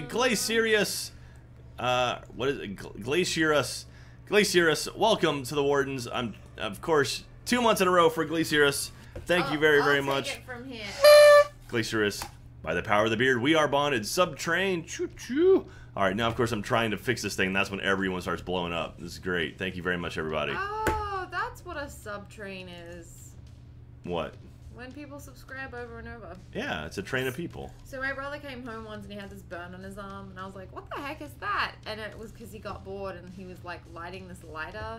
Glacierius. What is it? Glacierius, welcome to the Wardens. I'm, of course, 2 months in a row for Glacierius. Thank you very, very much. Take it from here. Glacierius, by the power of the beard, we are bonded. Subtrain, choo-choo. All right, now, of course, I'm trying to fix this thing. That's when everyone starts blowing up. This is great. Thank you very much, everybody. Oh, that's what a subtrain is. What? When people subscribe over and over. Yeah, it's a train of people. So my brother came home once and he had this burn on his arm, and I was like, what the heck is that? And it was because he got bored and he was like lighting this lighter,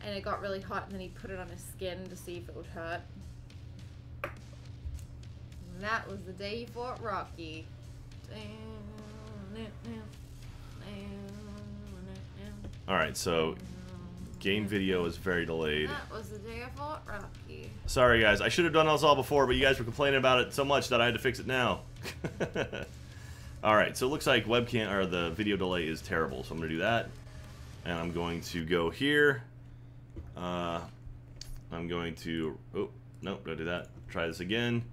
and it got really hot, and then he put it on his skin to see if it would hurt. And that was the day he fought Rocky. Alright, so game video is very delayed. That was the day I fought Rocky. Sorry guys, I should have done this all before, but you guys were complaining about it so much that I had to fix it now. Alright, so it looks like webcam or the video delay is terrible, so I'm gonna do that. And I'm going to go here. I'm going to nope, don't do that. Try this again.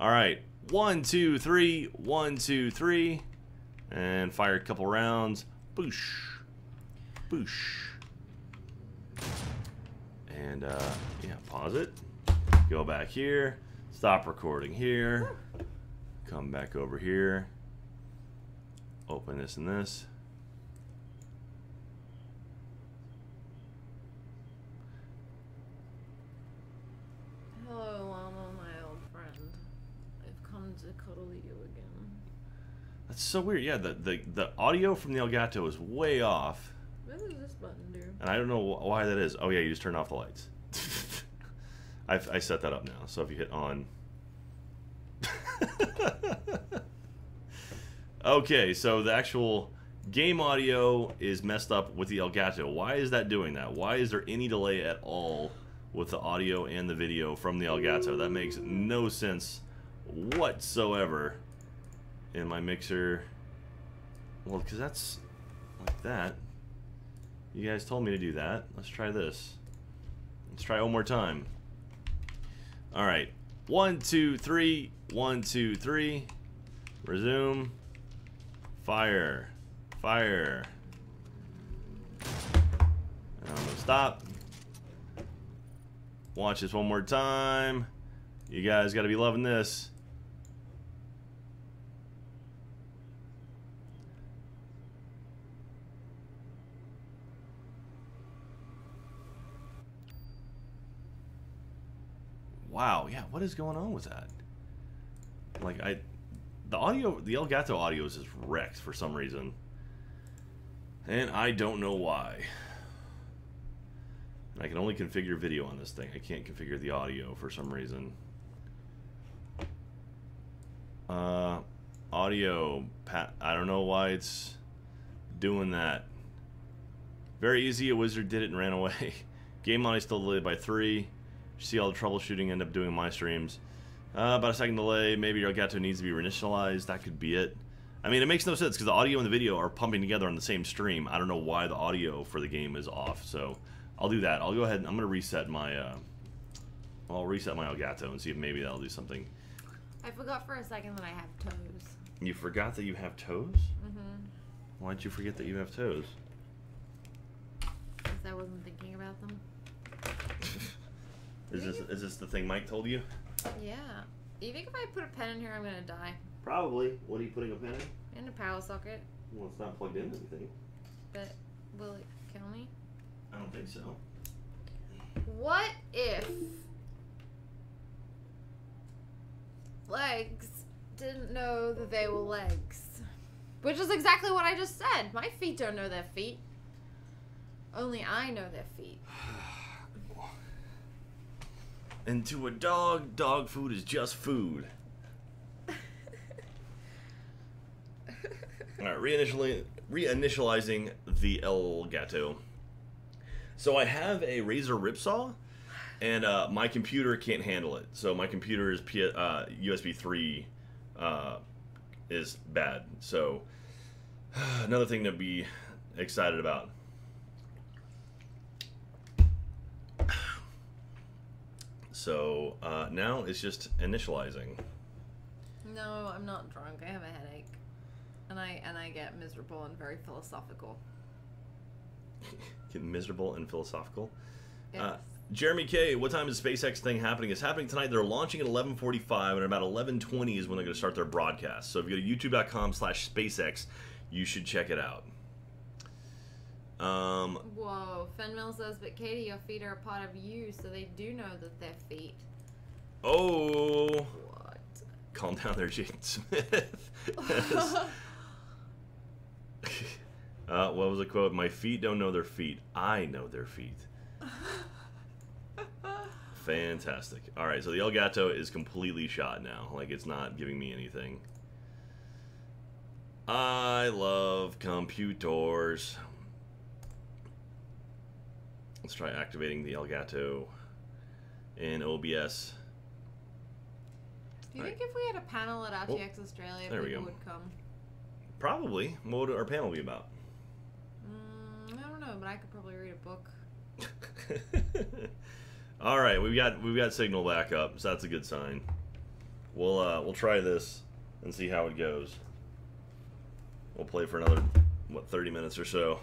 Alright. 1, 2, 3, 1, 2, 3. And fire a couple rounds. Boosh. Boosh. And yeah, pause it. Go back here. Stop recording here. Come back over here. Open this and this. want to cuddle you again. That's so weird. Yeah, the audio from the Elgato is way off. What does this button do? And I don't know why that is. Oh yeah, you just turn off the lights. I set that up now. So if you hit on. Okay, so the actual game audio is messed up with the Elgato. Why is that doing that? Why is there any delay at all with the audio and the video from the Elgato? That makes no sense whatsoever in my mixer. Well, because that's like that. You guys told me to do that. Let's try this. Let's try one more time. All right. 1, 2, 3. 1, 2, 3. Resume. Fire. Fire. I'm gonna stop. Watch this one more time. You guys gotta be loving this. Wow, yeah, what is going on with that? Like, the audio, the Elgato audio is just wrecked for some reason. And I don't know why. And I can only configure video on this thing. I can't configure the audio for some reason. Audio, I don't know why it's doing that. Very easy, a wizard did it and ran away. Game audio still delayed by 3. See all the troubleshooting end up doing my streams. About a second delay. Maybe your Elgato needs to be reinitialized. That could be it. I mean, it makes no sense because the audio and the video are pumping together on the same stream. I don't know why the audio for the game is off. So I'll do that. I'll go ahead and I'm going to reset my I'll reset my Elgato and see if maybe that'll do something. I forgot for a second that I have toes. You forgot that you have toes? Mm-hmm. Why'd you forget that you have toes? Because I wasn't thinking about them. Is this the thing Mike told you? Yeah. You think if I put a pen in here, I'm gonna die? Probably. What are you putting a pen in? In a power socket. Well, it's not plugged into anything. But will it kill me? I don't think so. What if legs didn't know that they were legs? Which is exactly what I just said. My feet don't know their feet. Only I know their feet. And to a dog, dog food is just food. Alright, reinitializing the Elgato. So I have a Razer Ripsaw, and my computer can't handle it. So my computer's USB 3 is bad. So another thing to be excited about. So now it's just initializing. No, I'm not drunk. I have a headache, and I get miserable and very philosophical. Get miserable and philosophical. Yes. Jeremy K, what time is SpaceX thing happening? It's happening tonight. They're launching at 11:45, and about 11:20 is when they're going to start their broadcast. So if you go to youtube.com/SpaceX, you should check it out. Whoa, Fenmill says, but Caiti, your feet are a part of you, so they do know that they're feet. Oh. What? Calm down there, Jaden Smith. What was the quote? My feet don't know their feet. I know their feet. Fantastic. Alright, so the Elgato is completely shot now. Like, it's not giving me anything. I love computers. Let's try activating the Elgato in OBS. Do you think if we had a panel at RTX Australia, people would come? Probably. What would our panel be about? I don't know, but I could probably read a book. All right, we've got signal back up, so that's a good sign. We'll try this and see how it goes. We'll play for another 30 minutes or so.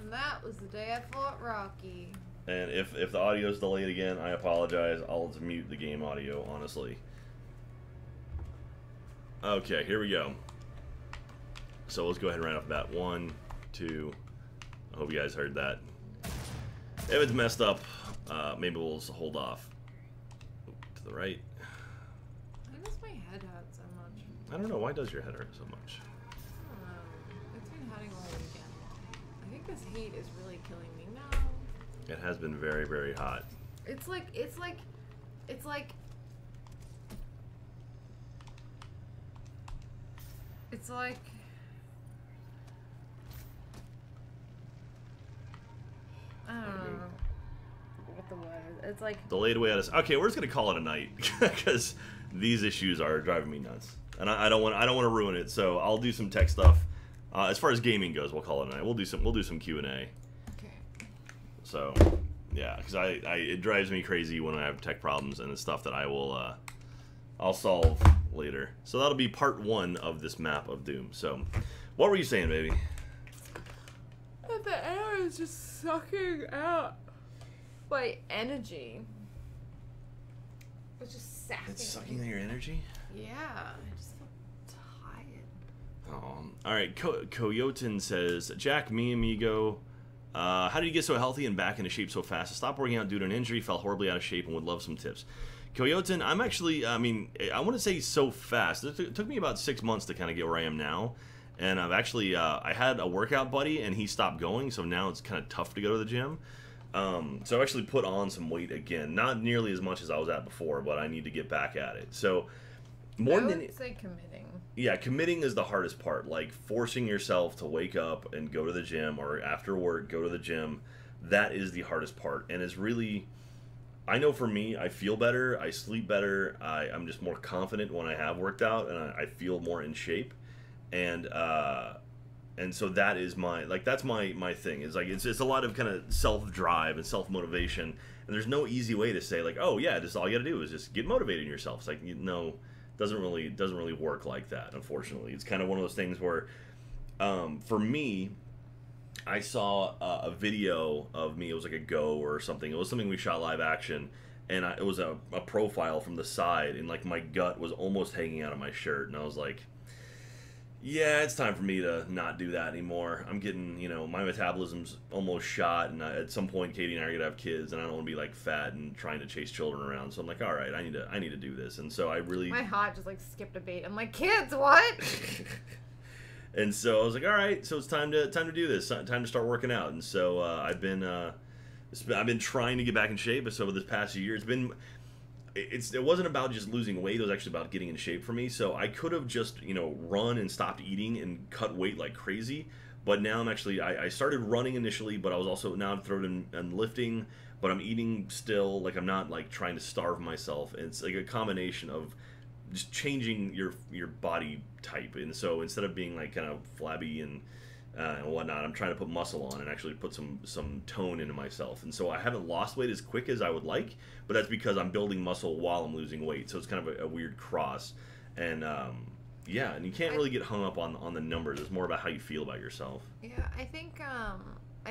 And that was the day I fought Rocky. And if the audio is delayed again, I apologize. I'll just mute the game audio, honestly. Okay, here we go. So let's go ahead and right off the bat. 1, 2. I hope you guys heard that. If it's messed up, maybe we'll just hold off. To the right. I don't know. Why does your head hurt so much? It's been hurting all weekend. I think this heat is really killing me now. It has been very, very hot. It's like I don't know what the word is. It's like Delayed way out of... Okay, we're just gonna call it a night because these issues are driving me nuts, and I don't want to ruin it. So I'll do some tech stuff. As far as gaming goes, we'll call it a night. We'll do some Q&A. Okay. So yeah, because it drives me crazy when I have tech problems, and it's stuff that I'll solve later. So that'll be part 1 of this map of Doom. So what were you saying, baby? That the air is just sucking out my energy. It's just sapping. It's sucking out your energy? Yeah, I just feel tired. All right, Coyoten says, Jack, mi amigo, how did you get so healthy and back into shape so fast? I stopped working out due to an injury, fell horribly out of shape, and would love some tips. Coyoten, I'm actually, I want to say so fast. It took me about 6 months to kind of get where I am now. And I've actually, I had a workout buddy, and he stopped going, so now it's kind of tough to go to the gym. So I've actually put on some weight again. Not nearly as much as I was at before, but I need to get back at it. So more than... I would say committing. Yeah, committing is the hardest part. Like, forcing yourself to wake up and go to the gym, or after work, go to the gym. That is the hardest part. And it's really... I know for me, I feel better, I sleep better, I'm just more confident when I have worked out, and I feel more in shape. And so that is that's my thing. It's like it's a lot of kind of self-drive and self-motivation, and there's no easy way to say like, oh yeah, just all you gotta do is just get motivated in yourself. It's like, doesn't really work like that, unfortunately. It's kind of one of those things where for me, I saw a video of me. It was like a Go or something. It was something we shot live action, and it was a profile from the side, and like my gut was almost hanging out of my shirt, and I was like, yeah, it's time for me to not do that anymore. I'm getting, my metabolism's almost shot, and at some point, Katie and I are gonna have kids, and I don't want to be like fat and trying to chase children around. So I'm like, all right, I need to do this, and so I really... My heart just like skipped a beat. I'm like, kids, what? And so I was like, all right, so it's time to do this. Time to start working out. And so I've been trying to get back in shape. So over this past year, it wasn't about just losing weight. It was actually about getting in shape for me. So I could have just run and stopped eating and cut weight like crazy. But now I'm actually I started running initially, but I was also now I'm thrown in lifting. But I'm eating still. Like, I'm not like trying to starve myself. And it's like a combination of just changing your body type. And so instead of being like kind of flabby and whatnot, I'm trying to put muscle on and actually put some tone into myself. And so I haven't lost weight as quick as I would like, but that's because I'm building muscle while I'm losing weight. So it's kind of a weird cross. And yeah, and you can't really get hung up on the numbers. It's more about how you feel about yourself. Yeah, I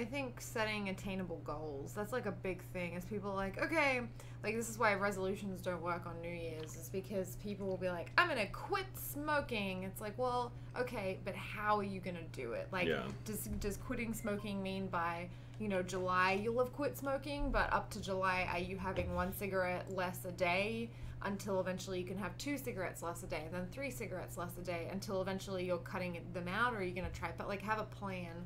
think setting attainable goals, that's like a big thing. Is people are like, okay, like this is why resolutions don't work on New Year's, is because people will be like, I'm gonna quit smoking. It's like, well, okay, but how are you gonna do it? Like, yeah. Does quitting smoking mean by July you'll have quit smoking, but up to July are you having 1 cigarette less a day until eventually you can have 2 cigarettes less a day, and then 3 cigarettes less a day until eventually you're cutting them out, or are you gonna try? But like, have a plan.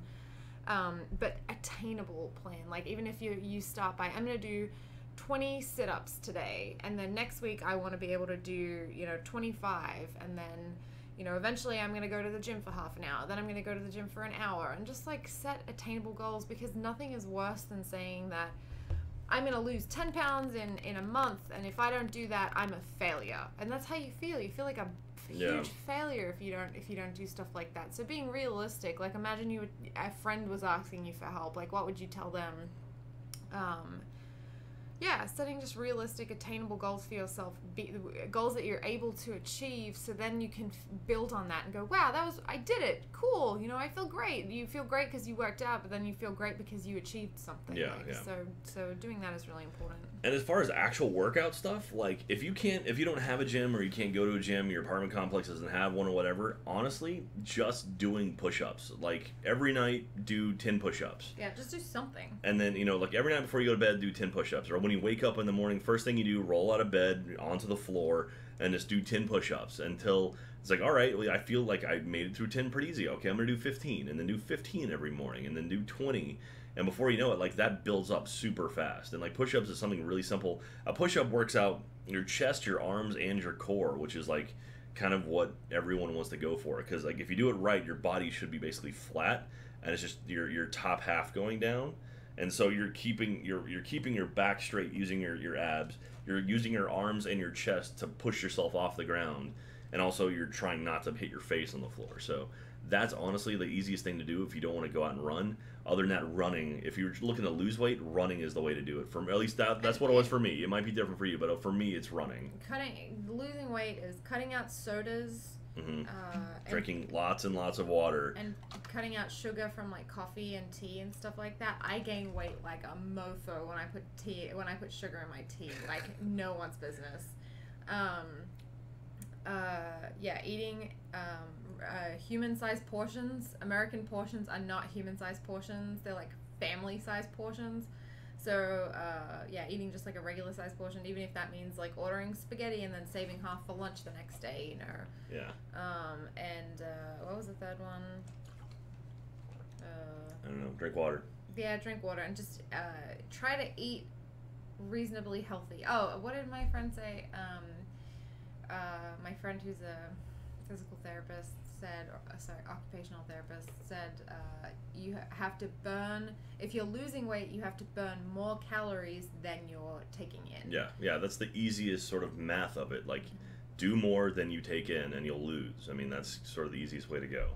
But attainable plan. Like, even if you start by, I'm going to do 20 sit-ups today, and then next week I want to be able to do 25, and then eventually I'm going to go to the gym for half an hour, then I'm going to go to the gym for an hour, and just like set attainable goals, because nothing is worse than saying that I'm going to lose 10 pounds in a month, and if I don't do that, I'm a failure. And that's how you feel. You feel like a huge failure if you don't do stuff like that. So being realistic, like imagine a friend was asking you for help, like what would you tell them? Yeah, setting just realistic, attainable goals for yourself, goals that you're able to achieve, so then you can build on that and go, wow, I did it, cool, I feel great. You feel great because you worked out, but then you feel great because you achieved something. Yeah. So doing that is really important. And as far as actual workout stuff, like if you don't have a gym, or you can't go to a gym, your apartment complex doesn't have one or whatever, honestly, just doing push-ups. Like every night, do 10 push-ups. Yeah, just do something. And then, like every night before you go to bed, do 10 push-ups. Or when you wake up in the morning, first thing you do, roll out of bed onto the floor and just do 10 push-ups until it's like, all right, well, I feel like I made it through 10 pretty easy. Okay, I'm gonna do 15, and then do 15 every morning, and then do 20. And before you know it, like, that builds up super fast. And like, push-ups is something really simple. A push-up works out your chest, your arms, and your core, which is like kind of what everyone wants to go for. Because like, if you do it right, your body should be basically flat, and it's just your top half going down. And so you're keeping your back straight using your abs. You're using your arms and your chest to push yourself off the ground, and also you're trying not to hit your face on the floor. So that's honestly the easiest thing to do if you don't want to go out and run. Other than that, running, if you're looking to lose weight, running is the way to do it. For at least that's what it was for me. It might be different for you, but for me, it's running. Losing weight is cutting out sodas. Drinking lots and lots of water. And cutting out sugar from like coffee and tea and stuff like that. I gain weight like a mofo when I put sugar in my tea. Like no one's business. Eating human-sized portions. American portions are not human-sized portions. They're like family-sized portions. So, eating just like a regular-sized portion, even if that means like ordering spaghetti and then saving half for lunch the next day, you know. Yeah. What was the third one? I don't know. Drink water. Yeah, drink water and just try to eat reasonably healthy. Oh, what did my friend say? My friend who's a physical therapist occupational therapist said you have to burn, if you're losing weight, you have to burn more calories than you're taking in. Yeah, that's the easiest sort of math of it. Like, do more than you take in and you'll lose. I mean, that's sort of the easiest way to go.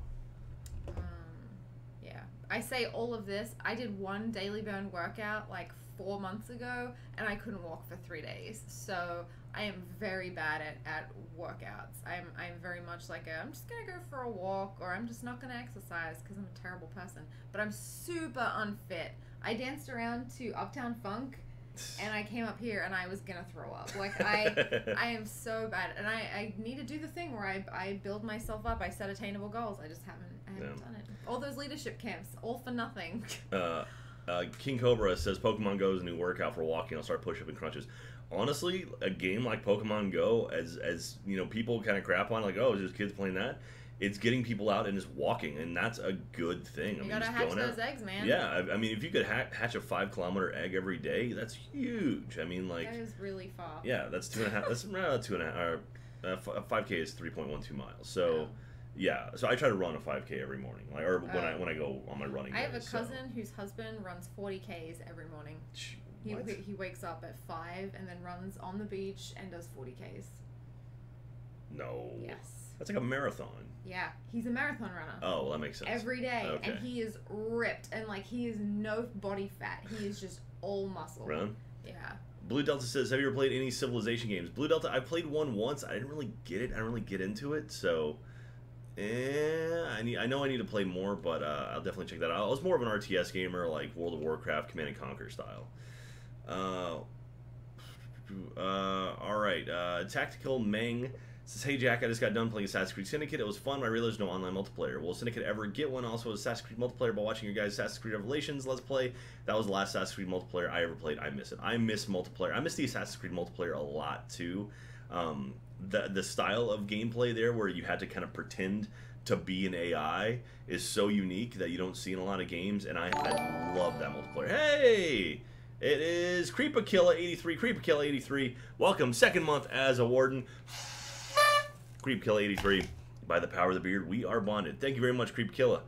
I say all of this. I did one daily burn workout like 4 months ago, and I couldn't walk for 3 days. So I am very bad at workouts. I'm very much like I'm just gonna go for a walk, or I'm just not gonna exercise because I'm a terrible person. But I'm super unfit. I danced around to Uptown Funk, and I came up here and I was gonna throw up. Like I am so bad, and I need to do the thing where I build myself up. I set attainable goals. I just haven't done it. All those leadership camps, all for nothing. King Cobra says Pokemon Go is a new workout for walking. I'll start push-up and crunches. Honestly, a game like Pokemon Go, as you know, people kind of crap on, like, oh, is just kids playing that? It's getting people out and just walking, and that's a good thing. You gotta hatch those eggs, man. Yeah, I mean, if you could hatch a 5-kilometer egg every day, that's huge. I mean, like, that is really far. Yeah, that's 2.5. That's 2.5. 5K is 3.12 miles. So. Yeah, so I try to run a 5K every morning, like, or when I go on my running. I have a cousin whose husband runs 40 Ks every morning. He wakes up at 5 and then runs on the beach and does 40 Ks. No. Yes. That's like a marathon. Yeah, he's a marathon runner. Oh, well, that makes sense. Every day, okay. And he is ripped, and like he is no body fat. He is just all muscle. Really? Yeah. Blue Delta says, have you ever played any Civilization games? Blue Delta, I played one once. I didn't really get it. I didn't really get into it, so. I know I need to play more, but I'll definitely check that out. I was more of an RTS gamer, like World of Warcraft, Command and Conquer style. Alright, Tactical Meng says, hey Jack, I just got done playing Assassin's Creed Syndicate. It was fun, but I realized no online multiplayer. Will Syndicate ever get one? Also, Assassin's Creed multiplayer by watching your guys' Assassin's Creed Revelations Let's Play. That was the last Assassin's Creed multiplayer I ever played. I miss it. I miss multiplayer. I miss the Assassin's Creed multiplayer a lot, too. The style of gameplay there where you had to kind of pretend to be an AI is so unique that you don't see in a lot of games, and I love that multiplayer. Hey! It is Creepakilla83. Creepakilla83, welcome, second month as a warden. Creepakilla83, by the power of the beard, we are bonded. Thank you very much, Creepakilla.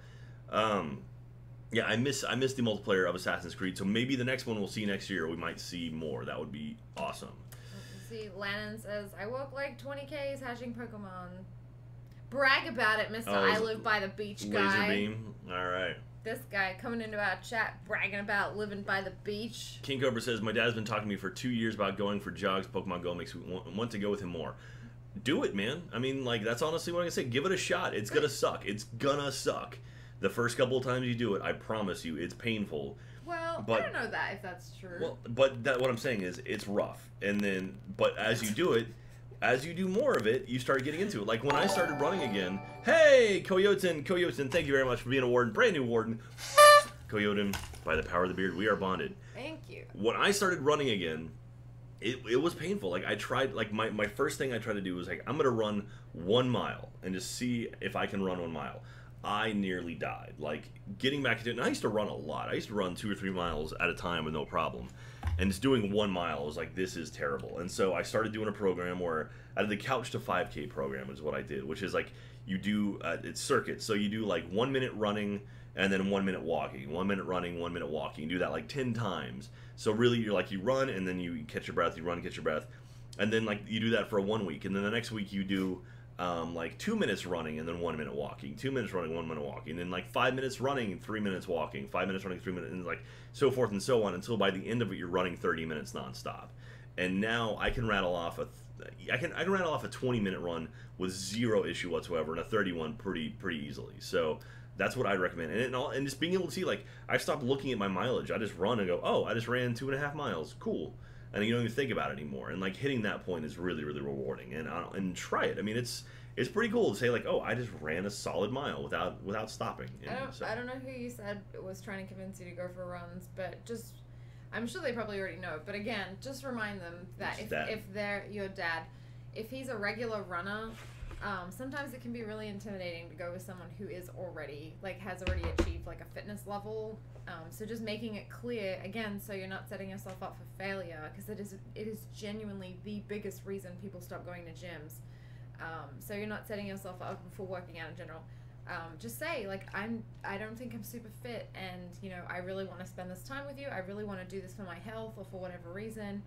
Yeah, I miss the multiplayer of Assassin's Creed, so maybe the next one we'll see next year, we might see more. That would be awesome. See, Lannon says, I walk like 20 Ks hatching Pokemon. Brag about it, Mr. I live by the beach guy. Laser beam. Alright. This guy coming into our chat bragging about living by the beach. King Cobra says, my dad's been talking to me for 2 years about going for jogs. Pokemon Go makes me want to go with him more. Do it, man. I mean, like, that's honestly what I'm going to say. Give it a shot. It's going to suck. It's gonna suck. The first couple of times you do it, I promise you, it's painful. Well, but, I don't know if that's true. Well, but what I'm saying is, it's rough. And then, but as you do it, as you do more of it, you start getting into it. Like when I started running again, hey, Coyoten, thank you very much for being a warden, brand new warden. Coyoten, by the power of the beard, we are bonded. Thank you. When I started running again, it was painful. Like, I tried, like, my first thing I tried to do was, like, I'm going to run 1 mile and just see if I can run 1 mile. I nearly died. Like, getting back into it, and I used to run a lot. I used to run 2 or 3 miles at a time with no problem. And just doing 1 mile, I was like, this is terrible. And so I started doing a program where, I did the Couch to 5K program is what I did, which is like, you do, it's circuits. So you do like 1 minute running and then 1 minute walking. 1 minute running, 1 minute walking. You do that like 10 times. So really, you're like, you run and then you catch your breath, you run, catch your breath. And then like, you do that for 1 week. And then the next week you do like 2 minutes running and then 1 minute walking, 2 minutes running, 1 minute walking, and then like 5 minutes running, 3 minutes walking, 5 minutes running, 3 minutes, and like so forth and so on until by the end of it you're running 30 minutes nonstop. And now I can rattle off I can rattle off a 20-minute run with zero issue whatsoever, and a 31 pretty easily. So that's what I'd recommend. And just being able to see, like, I stopped looking at my mileage. I just run and go, oh, I just ran 2.5 miles, cool. And you don't even think about it anymore. And like hitting that point is really rewarding. And try it. I mean, it's pretty cool to say like, oh, I just ran a solid mile without stopping. I don't know who you said was trying to convince you to go for runs, but just, I'm sure they probably already know. But again, just remind them that if they're your dad, if he's a regular runner, sometimes it can be really intimidating to go with someone who is already has already achieved like a fitness level. So just making it clear again, so you're not setting yourself up for failure, because it is genuinely the biggest reason people stop going to gyms. So you're not setting yourself up for working out in general. Just say like, I don't think I'm super fit, and I really want to spend this time with you. I really want to do this for my health or for whatever reason.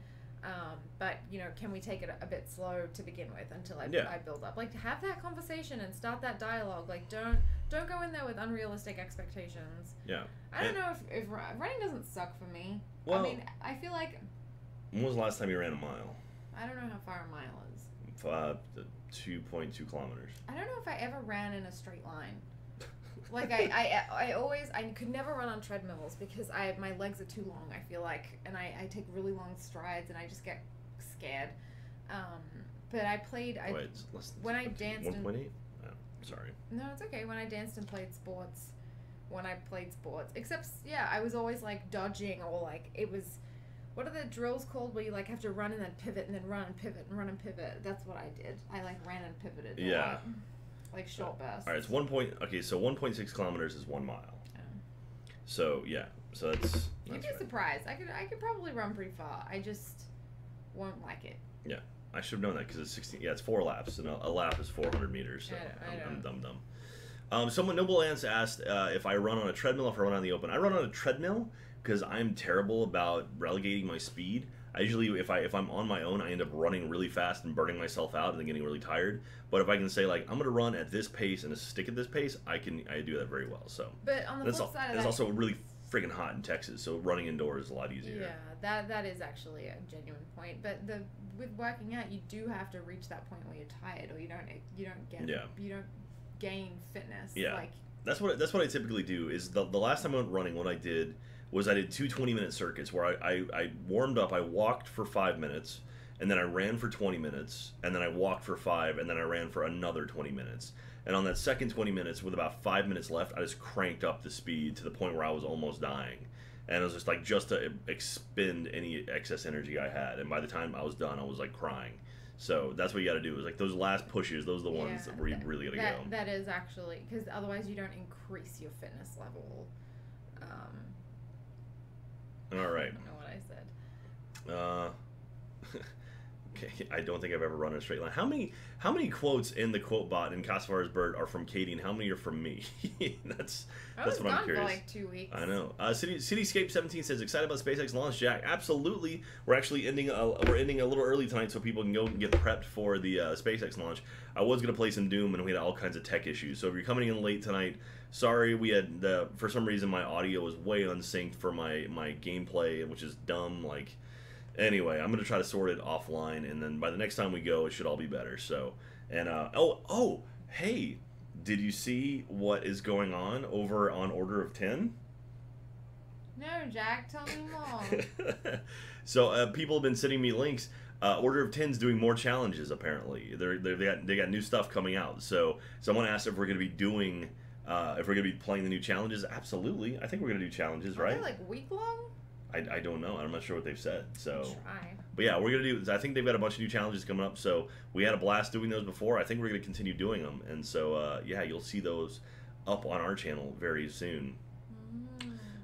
But can we take it a bit slow to begin with until I build up? Like, have that conversation and start that dialogue. Like, don't go in there with unrealistic expectations. Yeah. I don't know if running doesn't suck for me. Well, I mean, I feel like. When was the last time you ran a mile? I don't know how far a mile is. 2.2 kilometers. I don't know if I ever ran in a straight line. Like I could never run on treadmills because my legs are too long, I feel like, and I take really long strides and I just get scared. But when I danced 1.8? Oh, sorry. No, it's okay. When I danced and played sports, except I was always like dodging, or like it was, what are the drills called where you like have to run and then pivot and then run and pivot and run and pivot? That's what I did. I like ran and pivoted. Yeah. Like short bursts. All right, it's so 1.6 kilometers is 1 mile. Yeah. So so that's. You'd be surprised. I could probably run pretty far. I just won't like it. Yeah, I should have known that because it's 16. Yeah, it's 4 laps, and a lap is 400 meters. So I'm dumb. Someone Noble Ants asked if I run on a treadmill, if I run on the open. I run on a treadmill because I'm terrible about relegating my speed. I usually, if I'm on my own, I end up running really fast and burning myself out and then getting really tired. But if I can say like, I'm gonna run at this pace and stick at this pace, I do that very well. So. But on the flip side of that, it's also really freaking hot in Texas, so running indoors is a lot easier. Yeah, that is actually a genuine point. But with working out, you do have to reach that point where you're tired, or you don't gain fitness. Yeah. Like, that's what I typically do. Is the last time I went running, what I did was I did 2 20-minute circuits where I warmed up, I walked for 5 minutes, and then I ran for 20 minutes, and then I walked for 5, and then I ran for another 20 minutes. And on that second 20 minutes, with about 5 minutes left, I just cranked up the speed to the point where I was almost dying. And it was just like, just to expend any excess energy I had. And by the time I was done, I was like crying. So that's what you got to do, is like those last pushes, those are the ones that where you really got to go. That is actually, because otherwise you don't increase your fitness level. All right. I don't know what I said. Okay, I don't think I've ever run in a straight line. How many quotes in the quote bot in Casavar's Bird are from Caiti, and how many are from me? that's what I'm curious. For like 2 weeks. I know. Cityscape 17 says, excited about SpaceX launch, Jack. Absolutely. We're actually ending a little early tonight so people can go and get prepped for the SpaceX launch. I was gonna play some Doom, and we had all kinds of tech issues. So if you're coming in late tonight, sorry. We had for some reason my audio was way unsynced for my gameplay, which is dumb. Like. Anyway, I'm going to try to sort it offline, and then by the next time we go, it should all be better. So, and, hey, did you see what is going on over on Order of 10? No, Jack, tell me more. So, people have been sending me links. Order of 10's doing more challenges, apparently. They got new stuff coming out. So, someone asked if we're going to be doing, if we're going to be playing the new challenges. Absolutely. I think we're going to do challenges, right? Are they, like, week-long? I don't know. I'm not sure what they've said. So, Try. but yeah, we're gonna do. I think they've got a bunch of new challenges coming up. So we had a blast doing those before. I think we're gonna continue doing them. And so yeah, you'll see those up on our channel very soon.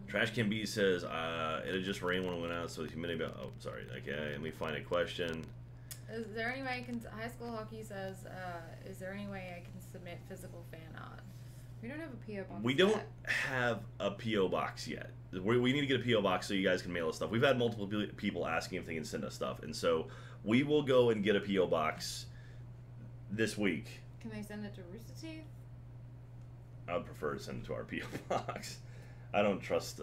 Trash Can Be says it had just rained when it went out, so the humidity. Oh, sorry. Okay, let me find a question. Is there any way I can? High School Hockey says, is there any way I can submit physical fan art? We don't have a PO box. We don't have a PO box yet. We need to get a PO box so you guys can mail us stuff. We've had multiple people asking if they can send us stuff, and so we will go and get a PO box this week. Can they send it to Rooster Teeth? I would prefer to send it to our PO box. I don't trust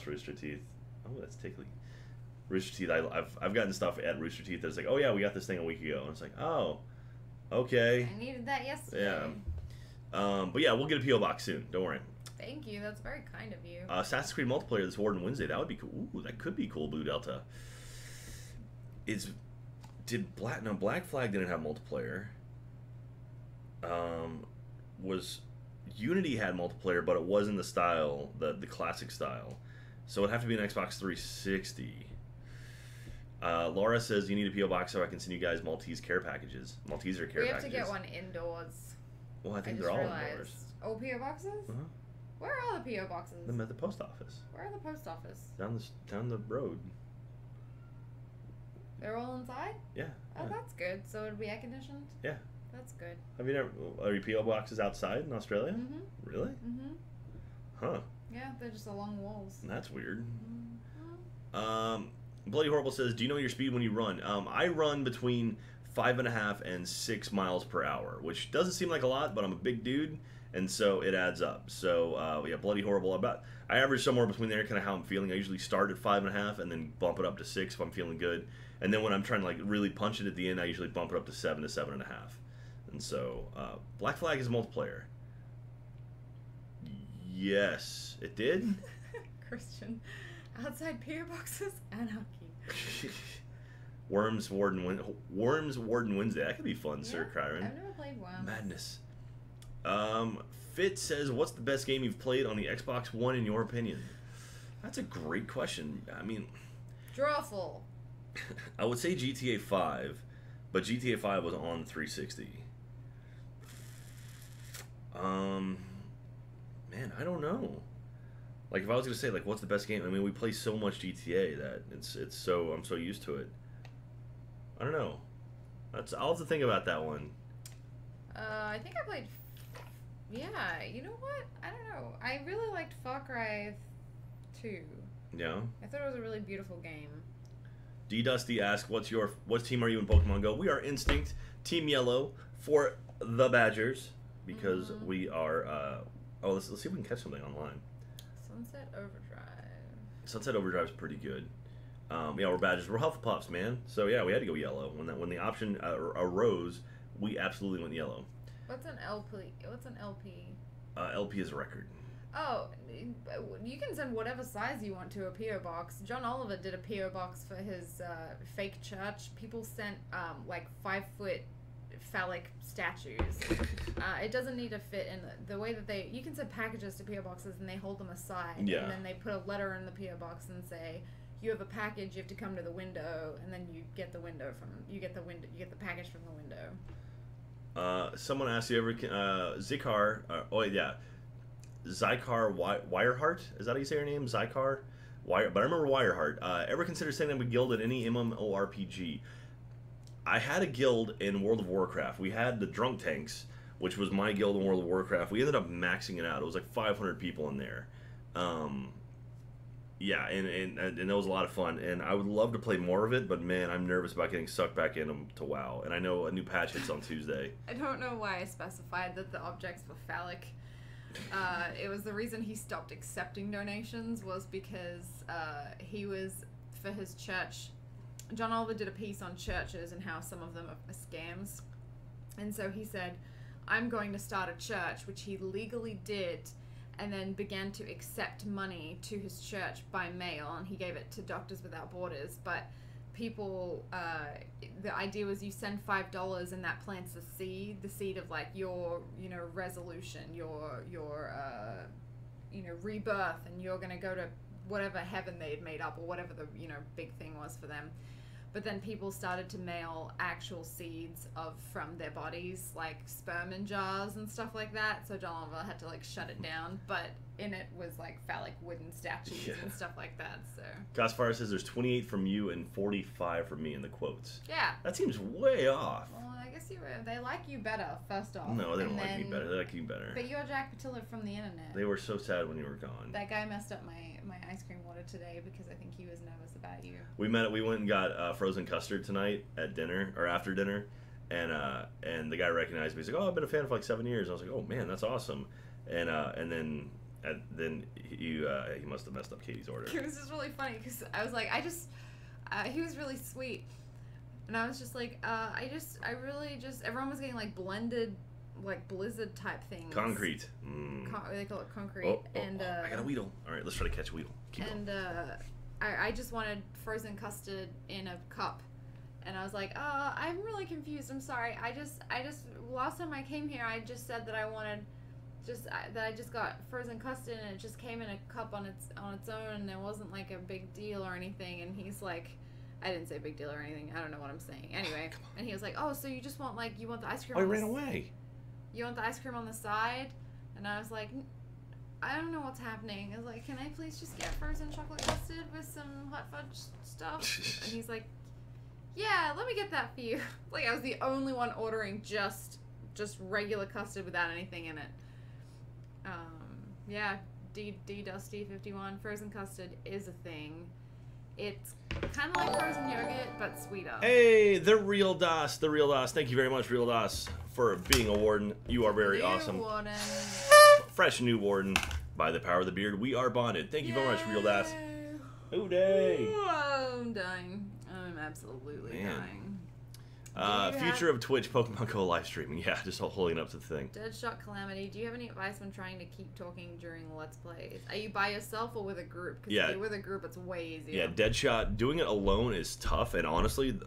Rooster Teeth. Oh, that's tickly. Rooster Teeth. I've gotten stuff at Rooster Teeth that's like, oh yeah, we got this thing a week ago, and it's like, oh, okay. I needed that yesterday. Yeah. But yeah, we'll get a PO box soon. Don't worry. Thank you. That's very kind of you. Assassin's Creed multiplayer this Warden Wednesday. That would be cool. Ooh, that could be cool. Blue Delta. Black Flag didn't have multiplayer. Was Unity had multiplayer, but it wasn't the style, the classic style. So it'd have to be an Xbox 360. Laura says you need a PO box so I can send you guys Maltese care packages. Malteser care packages. We have to get one indoors. Well, I think they're all indoors. Oh, PO boxes? Uh-huh. Where are the PO boxes? Them at the post office. Where are the post office? Down the road. They're all inside? Yeah. Oh, that's good. So it'll be air conditioned? Yeah. That's good. Have you never? Are your PO boxes outside in Australia? Mm-hmm. Really? Mm-hmm. Huh. Yeah, they're just along walls. That's weird. Mm-hmm. Bloody Horrible says, do you know your speed when you run? I run between 5.5 and 6 miles per hour, which doesn't seem like a lot, but I'm a big dude, and so it adds up. So yeah, Bloody Horrible. I average somewhere between there, kind of how I'm feeling. I usually start at 5.5 and then bump it up to 6 if I'm feeling good, and then when I'm trying to like really punch it at the end, I usually bump it up to 7 to 7.5. And so Black Flag is multiplayer. Yes, it did. Christian, outside PO boxes, anarchy. Worms Warden Wednesday. That could be fun, Yeah, Sir Kyron. I've never played Worms. Madness. Fit says, what's the best game you've played on the Xbox One in your opinion? That's a great question. I mean, Drawful. I would say GTA 5, but GTA 5 was on 360. Man, I don't know. Like, if I was gonna say, like, what's the best game? I mean, we play so much GTA that it's so I'm so used to it. I don't know. I'll have to think about that one. I think I played. Yeah, you know what? I don't know. I really liked Far Cry 2. Yeah. I thought it was a really beautiful game. D Dusty asks, what team are you in Pokemon Go? We are Instinct, Team Yellow for the Badgers because we are. Let's see if we can catch something online. Sunset Overdrive. Sunset Overdrive is pretty good. Yeah, we're Badgers. We're Hufflepuffs, man. So yeah, we had to go yellow when the option arose. We absolutely went yellow. What's an LP? What's an LP? LP is a record. Oh, you can send whatever size you want to a PO box. John Oliver did a PO box for his fake church. People sent like 5-foot phallic statues. It doesn't need to fit in the way that you can send packages to PO boxes and they hold them aside. Yeah. And then they put a letter in the PO box and say, you have a package, you have to come to the window, and then you get the package from the window. Someone asked you ever Zikar. Zykar Wireheart. Is that how you say your name? Zykar. But I remember Wireheart. Ever consider setting up a guild in any MMORPG? I had a guild in World of Warcraft. We had the Drunk Tanks, which was my guild in World of Warcraft. We ended up maxing it out. It was like 500 people in there. Yeah, and that was a lot of fun. And I would love to play more of it, but man, I'm nervous about getting sucked back into WoW. And I know a new patch hits on Tuesday. I don't know why I specified that the objects were phallic. It was the reason he stopped accepting donations was because he was, for his church, John Oliver did a piece on churches and how some of them are scams. And so he said, I'm going to start a church, which he legally did, and then began to accept money to his church by mail, and he gave it to Doctors Without Borders. But people, the idea was you send $5 and that plants the seed of like your, resolution, your rebirth, and you're gonna go to whatever heaven they had made up, or whatever the big thing was for them. But then people started to mail actual seeds from their bodies, like sperm in jars and stuff like that. So John Oliver had to like shut it down, but in it was like phallic wooden statues and stuff like that. So Gasfire says there's 28 from you and 45 from me in the quotes. Yeah. That seems way off. Well, I guess they like you better, first off. No, they don't like me better. They like you better. But you're Jack Pattillo from the internet. They were so sad when you were gone. That guy messed up my ice cream water today because I think he was nervous about you. We went and got frozen custard tonight at dinner, or after dinner, and the guy recognized me. He's like, "Oh, I've been a fan for like 7 years." I was like, "Oh man, that's awesome." And then he must have messed up Katie's order. It was just really funny because I was like, he was really sweet, and I was just like, everyone was getting like blended, like blizzard type things. Concrete. They call it concrete. I got a Weedle. All right, let's try to catch a Weedle. Keep going. I just wanted frozen custard in a cup, and I was like, I'm really confused. I'm sorry. I just last time I came here, I just said that I wanted. That I just got frozen custard and it just came in a cup on its own, and it wasn't like a big deal or anything. And he's like, I didn't say big deal or anything. I don't know what I'm saying. Anyway, and he was like, oh, so you just want you want the ice cream? Oh, he ran away. You want the ice cream on the side? And I was like, I don't know what's happening. I was like, can I please just get frozen chocolate custard with some hot fudge stuff? And he's like, yeah, let me get that for you. Like I was the only one ordering just regular custard without anything in it. Yeah, D Dusty 51, frozen custard is a thing. It's kind of like frozen yogurt, but sweeter. Hey, the Real Das. Thank you very much, Real Das, for being a warden. You are very awesome. Warden. Fresh new warden. By the power of the beard, we are bonded. Thank you very much, Real Das. Oh, day. I'm dying. I'm absolutely dying. Future of Twitch Pokemon Go live streaming. Yeah, just holding up to the thing. Deadshot Calamity, do you have any advice when trying to keep talking during Let's Plays? Are you by yourself or with a group? Because if you're with a group, it's way easier. Yeah, Deadshot, doing it alone is tough, and honestly,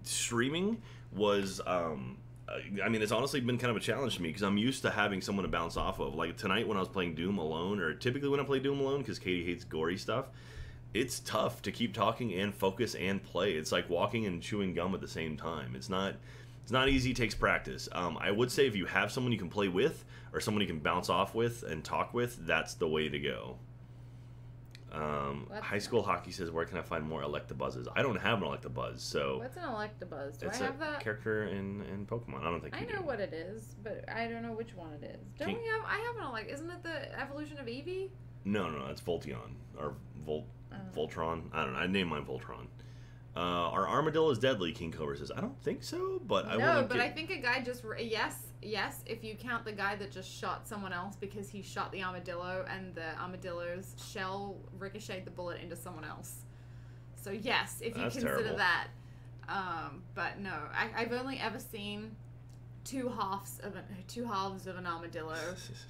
streaming was, I mean, it's honestly been kind of a challenge to me, because I'm used to having someone to bounce off of. Like, tonight when I was playing Doom alone, or typically when I play Doom alone, because Katie hates gory stuff, it's tough to keep talking and focus and play. It's like walking and chewing gum at the same time. It's not easy. It takes practice. I would say if you have someone you can play with or someone you can bounce off with and talk with, that's the way to go. High School Hockey says, where can I find more Electabuzzes? I don't have an Electabuzz, so... What's an Electabuzz? Do it's I have that? It's a character in Pokemon. I don't think you do. I know what it is, but I don't know which one it is. I have an isn't it the evolution of Eevee? No, it's Voltion. Or Voltron. I don't know. I named mine Voltron. Are armadillos deadly? King Cobra says. I don't think so, but I think a guy just yes. If you count the guy that just shot someone else because he shot the armadillo and the armadillo's shell ricocheted the bullet into someone else. So yes, if you consider terrible. That. But no, I've only ever seen two halves of an armadillo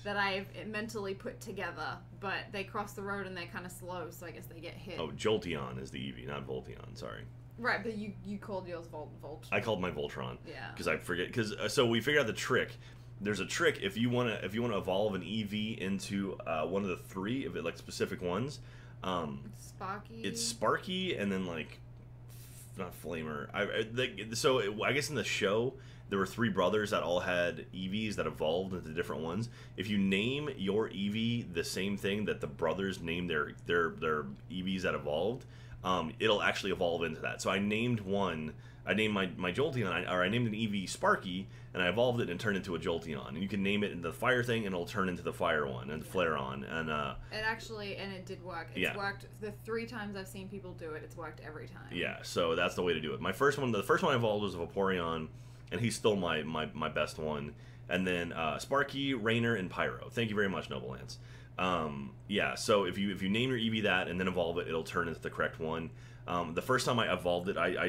that I've mentally put together, but they cross the road and they're kind of slow, so I guess they get hit. Oh, Jolteon is the Eevee, not Voltion. Sorry. Right, but you called yours Volt. I called my Voltron. Yeah. Because I forget. So we figured out the trick. There's a trick if you want to evolve an EV into one of the three of it, like specific ones. Sparky. It's Sparky, and then like not Flamer. I guess in the show there were three brothers that all had EVs that evolved into different ones. If you name your EV the same thing that the brothers named their EVs that evolved, it'll actually evolve into that. So I named one. I named my Jolteon, I named an EV Sparky, and I evolved it and turned it into a Jolteon. And you can name it in the fire thing, and it'll turn into the fire one and Flareon. And it did work. It's worked the 3 times I've seen people do it. It's worked every time. Yeah, so that's the way to do it. The first one I evolved was a Vaporeon, and he's still my best one. And then Sparky, Rainer, and Pyro. Thank you very much, Noble Lance. So if you name your EV that and then evolve it, it'll turn into the correct one. The first time I evolved it, I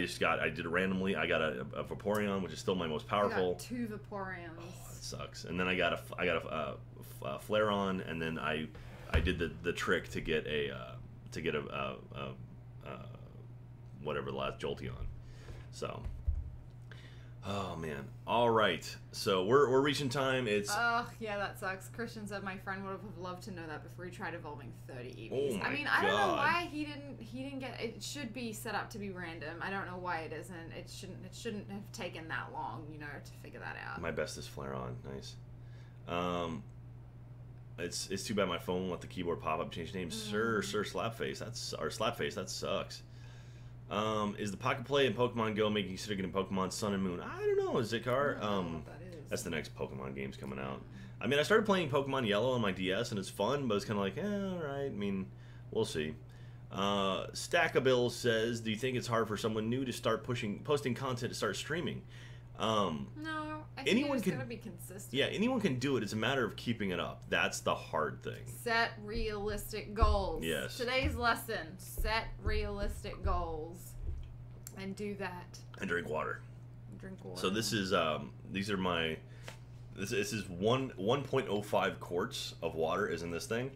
did it randomly. I got a Vaporeon, which is still my most powerful. I got 2 Vaporeons. Oh, it sucks. And then I got a Flareon, and then I did the trick to get a whatever the last Jolteon. So Oh man. All right. So we're reaching time. It's Oh, yeah, that sucks. Christian said my friend would have loved to know that before he tried evolving 30 EVs. Oh my I mean, I don't know God. why he didn't get it. Should be set up to be random. I don't know why it isn't. It shouldn't have taken that long, to figure that out. my best is flare on. Nice. It's too bad my phone won't let the keyboard pop up change name. Sir Slapface. Slapface. That sucks. Is the Pocket Play and Pokemon Go making you consider getting Pokemon Sun and Moon? I don't know, Zikar. I don't know what that is. That's the next Pokemon games coming out. I mean, I started playing Pokemon Yellow on my DS, and it's fun, but it's kind of like, alright. I mean, we'll see. Stackabill says, do you think it's hard for someone new to start posting content to start streaming? No, I think anyone you just can- gotta be consistent. Yeah, anyone can do it. It's a matter of keeping it up. That's the hard thing. Set realistic goals. Yes. Today's lesson: set realistic goals, and do that. And drink water. Drink water. So this is these are my this is 1.05 quarts of water is in this thing,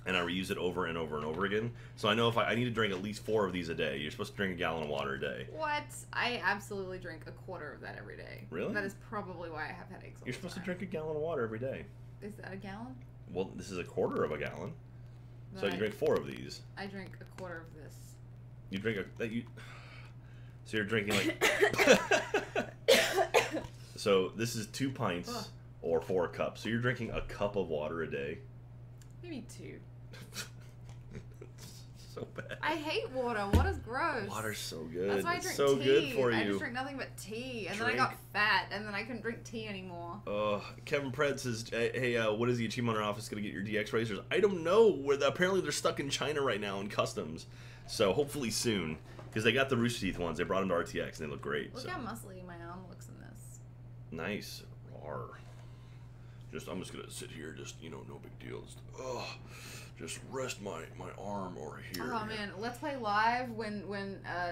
and I reuse it over and over and over again. So I know if I need to drink at least 4 of these a day. You're supposed to drink a gallon of water a day. What? I absolutely drink a quarter of that every day. Really? That is probably why I have headaches. You're supposed to drink a gallon of water every day. Is that a gallon? Well, this is a quarter of a gallon. So Then you drink 4 of these. I drink a quarter of this. You drink So you're drinking like. So this is 2 pints Ugh. or 4 cups. So you're drinking a cup of water a day. Maybe 2. So bad. I hate water. Water's gross. Water's so good. That's why I It's drink so tea. good for you. I just drink nothing but tea, and then I Drink. got fat, and then I couldn't drink tea anymore. Kevin Pred says, hey, what is the achievement office going to get your DX racers? I don't know. Apparently they're stuck in China right now in customs. So hopefully soon. Because they got the Rooster Teeth ones. They brought them to RTX, and they look great. Look so. how muscly my arm looks in this. Nice. Rawr. I'm just going to sit here, no big deal. Just rest my arm over here. Oh man, Let's Play Live when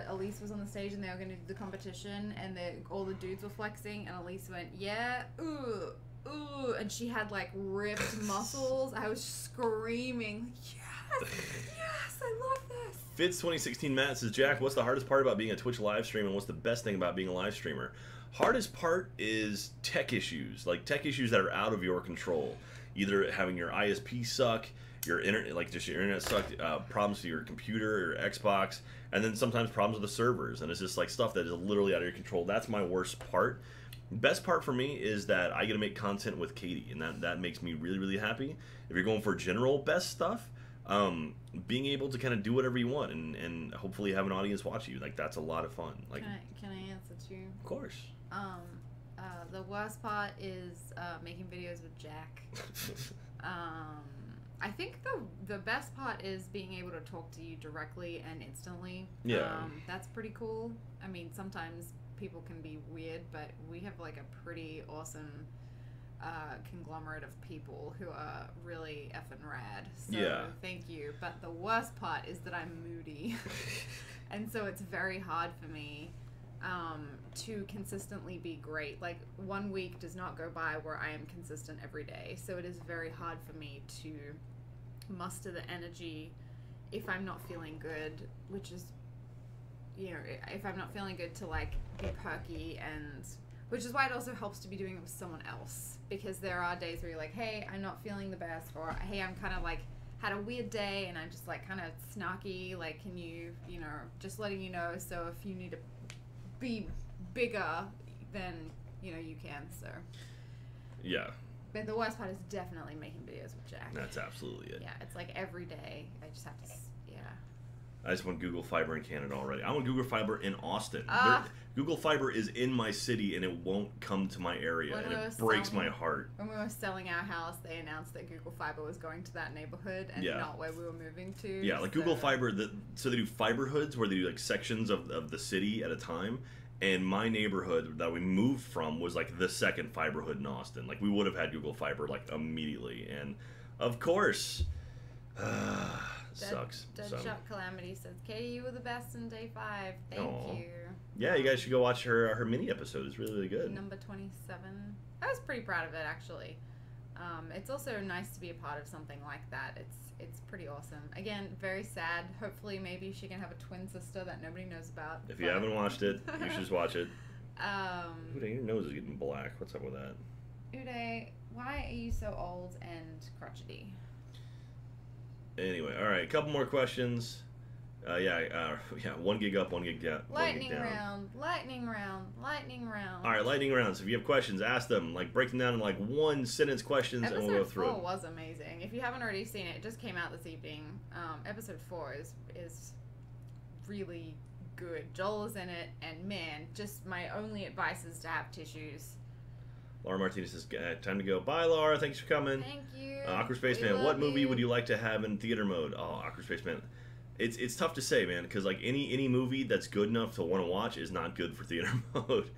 Elise was on the stage and they were going to do the competition and all the dudes were flexing and Elise went, yeah, ooh, ooh, and she had like ripped muscles. I was screaming, yes, yes, I love this. Fitz 2016 Matt says, Jack, what's the hardest part about being a Twitch live streamer and what's the best thing about being a live streamer? Hardest part is tech issues, like tech issues that are out of your control. Either having your ISP suck, your internet sucked, problems with your computer or Xbox, and then sometimes problems with the servers, and it's just like stuff that is literally out of your control. That's my worst part. Best part for me is that I get to make content with Caiti, and that makes me really, really happy. If you're going for general best stuff, being able to kind of do whatever you want and hopefully have an audience watch you, like that's a lot of fun. Like, Can I answer too? of course. The worst part is making videos with Jack. I think the best part is being able to talk to you directly and instantly. Yeah. That's pretty cool. I mean, sometimes people can be weird, but we have like a pretty awesome conglomerate of people who are really effing rad. So Yeah. thank you. But the worst part is that I'm moody. And so it's very hard for me to consistently be great. Like 1 week does not go by where I am consistent every day. So it is very hard for me to muster the energy if I'm not feeling good, which is, if I'm not feeling good to like be perky, and which is why it also helps to be doing it with someone else, because there are days where you're like, hey, I'm not feeling the best, or hey, I'm kind of like had a weird day and I'm just like kind of snarky, like can you just letting you know, so if you need to be bigger then you can. So Yeah. but the worst part is definitely making videos with Jack. That's absolutely it. Yeah, it's like every day I just have to I just want Google Fiber in Canada already. I want Google Fiber in Austin. Ah. Google Fiber is in my city and it won't come to my area, When and we it were breaks selling- my heart. When we were selling our house, they announced that Google Fiber was going to that neighborhood and Yeah. not where we were moving to. Yeah, like so- Google Fiber, so they do fiber hoods where they do like sections of the city at a time. And my neighborhood that we moved from was like the second fiber hood in Austin. Like we would have had Google Fiber like immediately, and of course, sucks. Dead So. Shot Calamity says, Katie, you were the best in day 5. Thank Aw. you. Yeah, you guys should go watch her mini episode. It's really, really good. Number 27. I was pretty proud of it, actually. It's also nice to be a part of something like that. It's pretty awesome. Again, very sad. Hopefully, maybe she can have a twin sister that nobody knows about. If you haven't watched it, you should just watch it. Uday, your nose is getting black. What's up with that? Uday, why are you so old and crotchety? Anyway, all right, a couple more questions. Yeah, 1 gig up, 1 gig down. Lightning round, lightning round, lightning round. All right, lightning rounds. If you have questions, ask them. Like, break them down in like 1-sentence questions, and we'll go through Episode 4 it. was amazing. If you haven't already seen it, it just came out this evening. Episode 4 is really good. Joel is in it, and man, just my only advice is to have tissues. Laura Martinez says, time to go. Bye, Laura. Thanks for coming. Thank you. Awkward Spaceman, what movie would you like to have in theater mode? Oh, Awkward Spaceman. It's tough to say, man, because like any movie that's good enough to want to watch is not good for theater mode.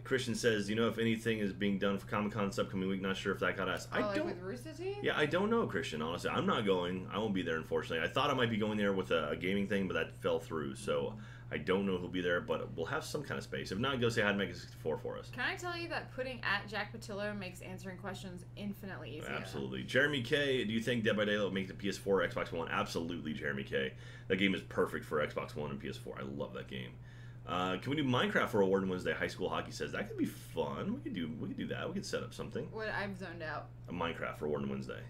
Christian says, if anything is being done for Comic-Con this upcoming week, not sure if that got asked. I don't. With Rooster Teeth? Yeah, I don't know, Christian. Honestly, I'm not going. I won't be there, unfortunately. I thought I might be going there with a gaming thing, but that fell through. So I don't know who'll be there, but we'll have some kind of space. If not, go say hi to Mega 64 for us. Can I tell you that putting at Jack Pattillo makes answering questions infinitely easier? Absolutely. Jeremy K, do you think Dead by Daylight will make the PS4 or Xbox One? Absolutely, Jeremy K. That game is perfect for Xbox One and PS4. I love that game. Can we do Minecraft for Award Wednesday? High School Hockey says that could be fun. We could do that. We could set up something. What? I'm zoned out. A Minecraft for Award Wednesday.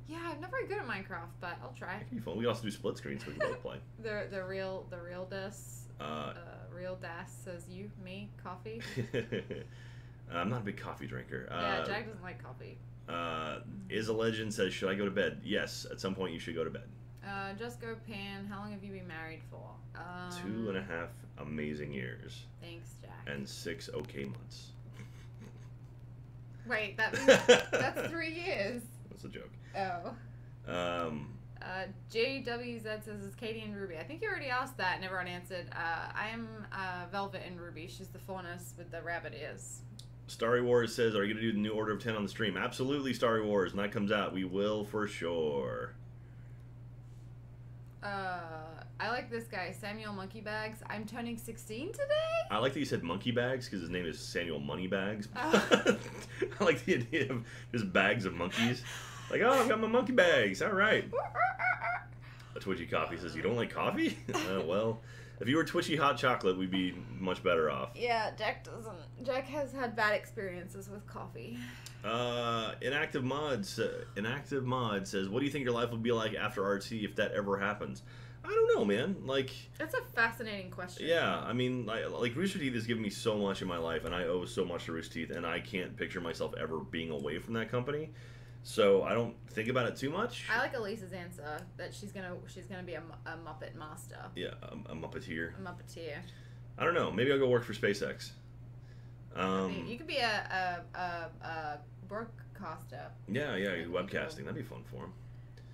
Yeah, I'm not very good at Minecraft, but I'll try. That could be fun. We could also do split screen so we can both play. The real Das. Real Das says you, me, coffee. I'm not a big coffee drinker. Yeah, Jack doesn't like coffee. Is a Legend says, should I go to bed? Yes, at some point you should go to bed. Just Go Pan, how long have you been married for? 2.5 amazing years. Thanks, Jack. And 6 okay months. Wait, that's 3 years. That's a joke. Oh. JWZ says, is Caiti and Ruby? I think you already asked that and everyone answered. I am Velvet and Ruby. She's the faunus with the rabbit ears. Starry Wars says, are you going to do the new Order of 10 on the stream? Absolutely, Starry Wars. When that comes out, we will for sure. I like this guy, Samuel Monkey Bags. I'm turning 16 today? I like that you said Monkey Bags because his name is Samuel Moneybags. Oh. I like the idea of just bags of monkeys. Like, oh, I've got my monkey bags. All right. A Twitchy Coffee says, you don't like coffee? Well, if you were Twitchy Hot Chocolate, we'd be much better off. Yeah, Jack doesn't. Jack has had bad experiences with coffee. Inactive Mod says, what do you think your life will be like after RT if that ever happens? I don't know, man. Like, that's a fascinating question. Yeah, I mean, like Rooster Teeth has given me so much in my life, and I owe so much to Rooster Teeth, and I can't picture myself ever being away from that company. So I don't think about it too much. I like Elisa's answer that she's gonna be a Muppet master. Yeah, a Muppeteer. A Muppeteer. I don't know. Maybe I'll go work for SpaceX. I mean, you could be a broadcaster. Yeah, webcasting. That'd be fun for him.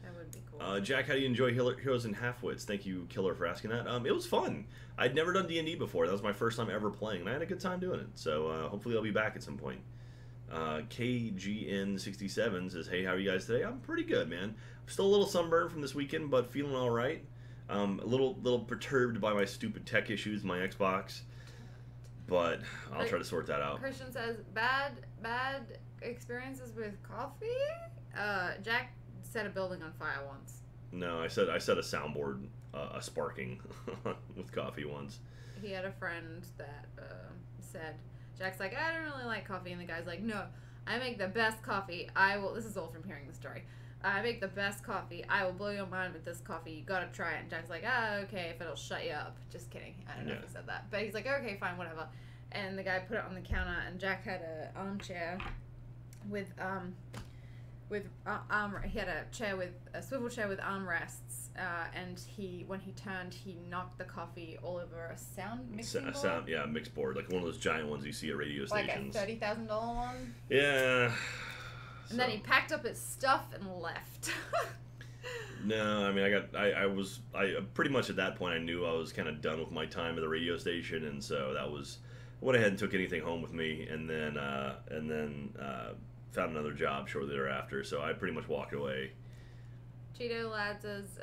That would be cool. Jack, how do you enjoy Heroes and Halfwits? Thank you, Killer, for asking that. It was fun. I'd never done D&D before. That was my first time ever playing, and I had a good time doing it. So hopefully I'll be back at some point. KGN67 says, hey, how are you guys today? I'm pretty good, man. I'm still a little sunburned from this weekend, but feeling all right. A little perturbed by my stupid tech issues, my Xbox. But I'll try to sort that out. Christian says, bad experiences with coffee? Jack set a building on fire once. No, I said a soundboard, a sparking with coffee once. He had a friend that said, Jack's like, I don't really like coffee, and the guy's like, no, I make the best coffee. This is all from hearing the story. I make the best coffee. I will blow your mind with this coffee. You gotta try it. And Jack's like, okay, if it'll shut you up. Just kidding. I don't know if he said that. But he's like, okay, fine, whatever. And the guy put it on the counter, and Jack had an armchair with he had a swivel chair with armrests, and when he turned, he knocked the coffee all over a sound mixing board. Mixed board, like one of those giant ones you see at radio stations. Like a $30,000 one. Yeah. And then he packed up his stuff and left. No, I mean, I was pretty much at that point I knew I was kind of done with my time at the radio station, and so I went ahead and took anything home with me, and then found another job shortly thereafter. So I pretty much walked away. Cheeto Lad says,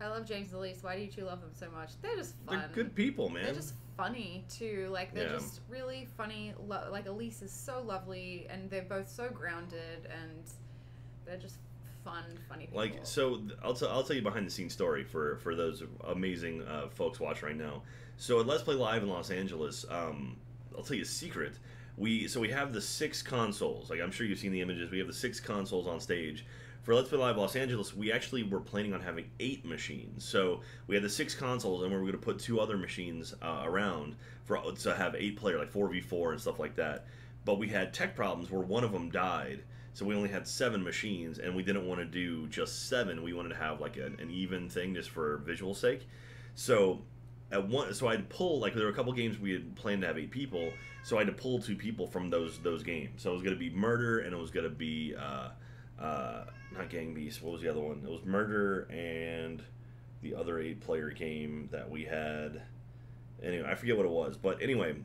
I love James and Elise. Why do you two love them so much? They're just fun. They're good people, man. They're just funny too. Like they're just really funny. Like Elise is so lovely, and they're both so grounded, and they're just funny people. Like, so I'll tell you behind the scenes story for those amazing folks watching right now. So at Let's Play Live in Los Angeles, I'll tell you a secret. We have the 6 consoles. Like, I'm sure you've seen the images. We have the 6 consoles on stage. For Let's Play Live Los Angeles, we actually were planning on having 8 machines. So we had the 6 consoles, and we were going to put 2 other machines around to have 8 player, like 4v4 and stuff like that. But we had tech problems where one of them died. So we only had 7 machines, and we didn't want to do just 7. We wanted to have like an even thing just for visual sake. So so I had to pull, like, there were a couple games we had planned to have 8 people, so I had to pull 2 people from those games. So it was going to be Murder, and it was going to be not Gang Beast. What was the other one? It was Murder and the other 8-player game that we had. Anyway, I forget what it was, but anyway.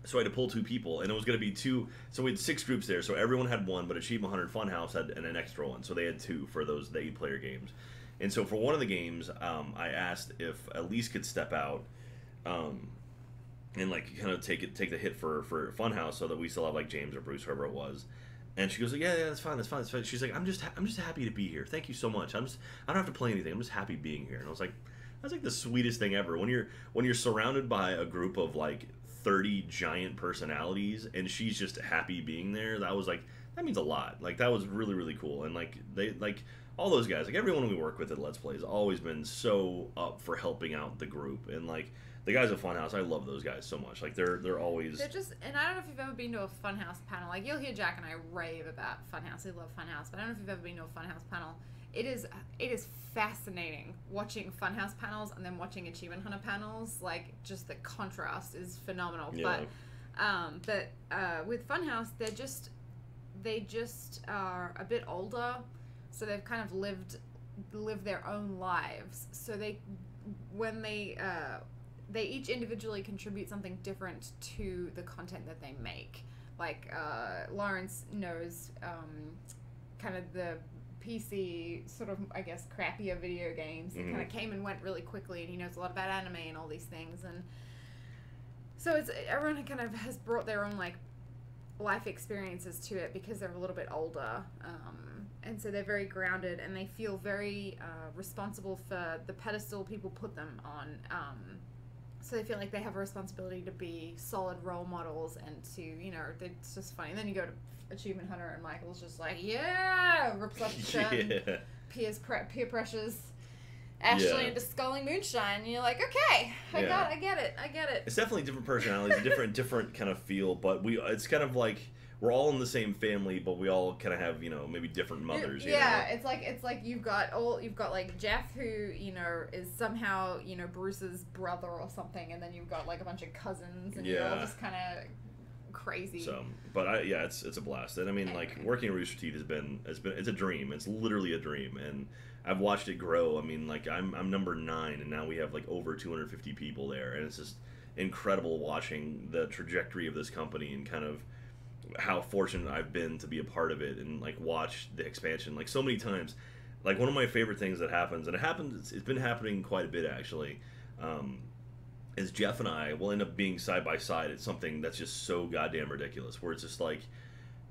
So I had to pull 2 people, and it was going to be 2. So we had 6 groups there, so everyone had 1, but Achievement Hunter Funhouse had an extra one, so they had 2 for the 8-player games. And so for one of the games, I asked if Elise could step out, and like kind of take the hit for Funhouse, so that we still have like James or Bruce, whoever it was. And she goes, yeah, that's fine, that's fine, that's fine. She's like, I'm just happy to be here. Thank you so much. I don't have to play anything. I'm just happy being here. And I was like, that's like the sweetest thing ever. When you're surrounded by a group of like 30 giant personalities, and she's just happy being there. That means a lot. Like, that was really, really cool. And like all those guys, like everyone we work with at Let's Play has always been so up for helping out the group. And like the guys at Funhouse, I love those guys so much. Like they're always, just, and I don't know if you've ever been to a Funhouse panel. Like, you'll hear Jack and I rave about Funhouse. We love Funhouse, but I don't know if you've ever been to a Funhouse panel. It is fascinating watching Funhouse panels and then watching Achievement Hunter panels. Like, just the contrast is phenomenal. Yeah. But with Funhouse, they just are a bit older, so they've kind of lived their own lives. So when they each individually contribute something different to the content that they make. Like, Lawrence knows kind of the PC sort of, I guess, crappier video games. It kind of came and went really quickly, and he knows a lot about anime and all these things. And so everyone kind of has brought their own like life experiences to it because they're a little bit older, and so they're very grounded, and they feel very responsible for the pedestal people put them on. So they feel like they have a responsibility to be solid role models and to, it's just funny. And then you go to Achievement Hunter, and Michael's just like, yeah, rips up the shirt, peer pressures Ashley into sculling moonshine, and you're like, okay, I get it. It's definitely different personalities, different kind of feel, but it's kind of like we're all in the same family, but we all kind of have, maybe different mothers. It's like you've got like Jeff, who is somehow Bruce's brother or something, and then you've got like a bunch of cousins, and you're all just kind of crazy. So, but it's a blast, and I mean, like, working at Rooster Teeth it's a dream. It's literally a dream, and I've watched it grow. I mean, like, I'm number 9, and now we have like over 250 people there, and it's just incredible watching the trajectory of this company and kind of how fortunate I've been to be a part of it and like watch the expansion like so many times. Like, one of my favorite things that happens, and it's been happening quite a bit actually, is Jeff and I will end up being side by side at something that's just so goddamn ridiculous, where it's just like,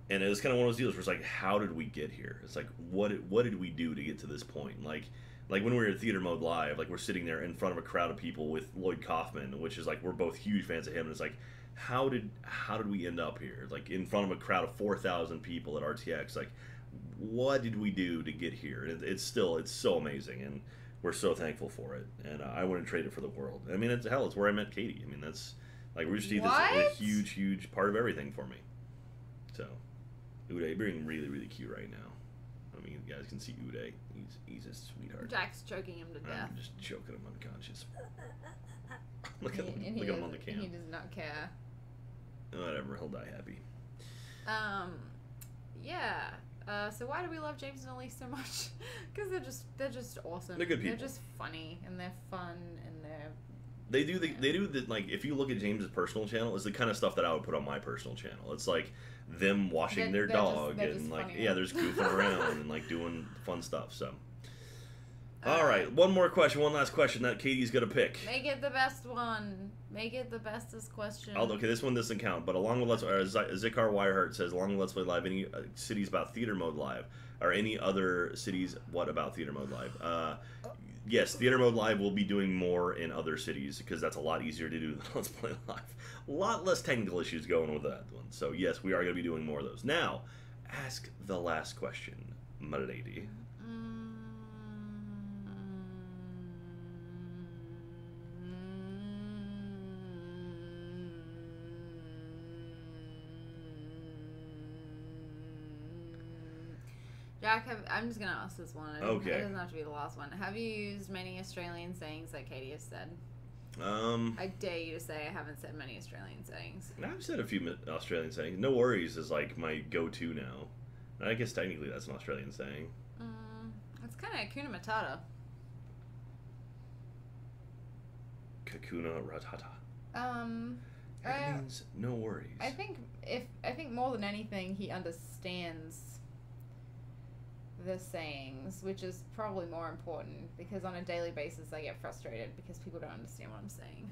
and it was kind of one of those deals where it's like, how did we get here? It's like, what did we do to get to this point? Like when we were at Theater Mode Live, like, we're sitting there in front of a crowd of people with Lloyd Kaufman, which is like, we're both huge fans of him, and it's like, how did we end up here? Like, in front of a crowd of 4,000 people at RTX, like, what did we do to get here? It's so amazing, and we're so thankful for it, and I wouldn't trade it for the world. I mean, it's where I met Caiti. I mean, that's like, Rooster Teeth is a huge part of everything for me. So, Uday being really, really cute right now. I mean, you guys can see Uday. He's a sweetheart. Jack's choking him to death. I'm just choking him unconscious. Look at him on the cam. He does not care. Whatever, he'll die happy. So why do we love James and Elise so much? Because they're just awesome. They're good people. They're just funny, and they're fun, and they do the like, if you look at James's personal channel, it's the kind of stuff that I would put on my personal channel. It's like them washing their dog, and like, they're just goofing around and like doing fun stuff. So All right, one more question, one last question that Katie's gonna pick. Make it the best one. Make it the bestest question. Okay, this one doesn't count, but along with Zikar Wireheart says, along with Let's Play Live, any cities about theater mode live, or any other cities, what about theater mode live? Yes, theater mode live will be doing more in other cities, because that's a lot easier to do than Let's Play Live. A lot less technical issues going with that one. So yes, we are going to be doing more of those. Now, ask the last question, my lady. Jack, I'm just going to ask this one. Okay. It doesn't have to be the last one. Have you used many Australian sayings like Katie has said? I dare you to say I haven't said many Australian sayings. I've said a few Australian sayings. No worries is like my go-to now. I guess technically that's an Australian saying. It's kind of Hakuna Matata. Hakuna Matata. It means no worries. I think more than anything he understands the sayings, which is probably more important, because on a daily basis I get frustrated because people don't understand what I'm saying.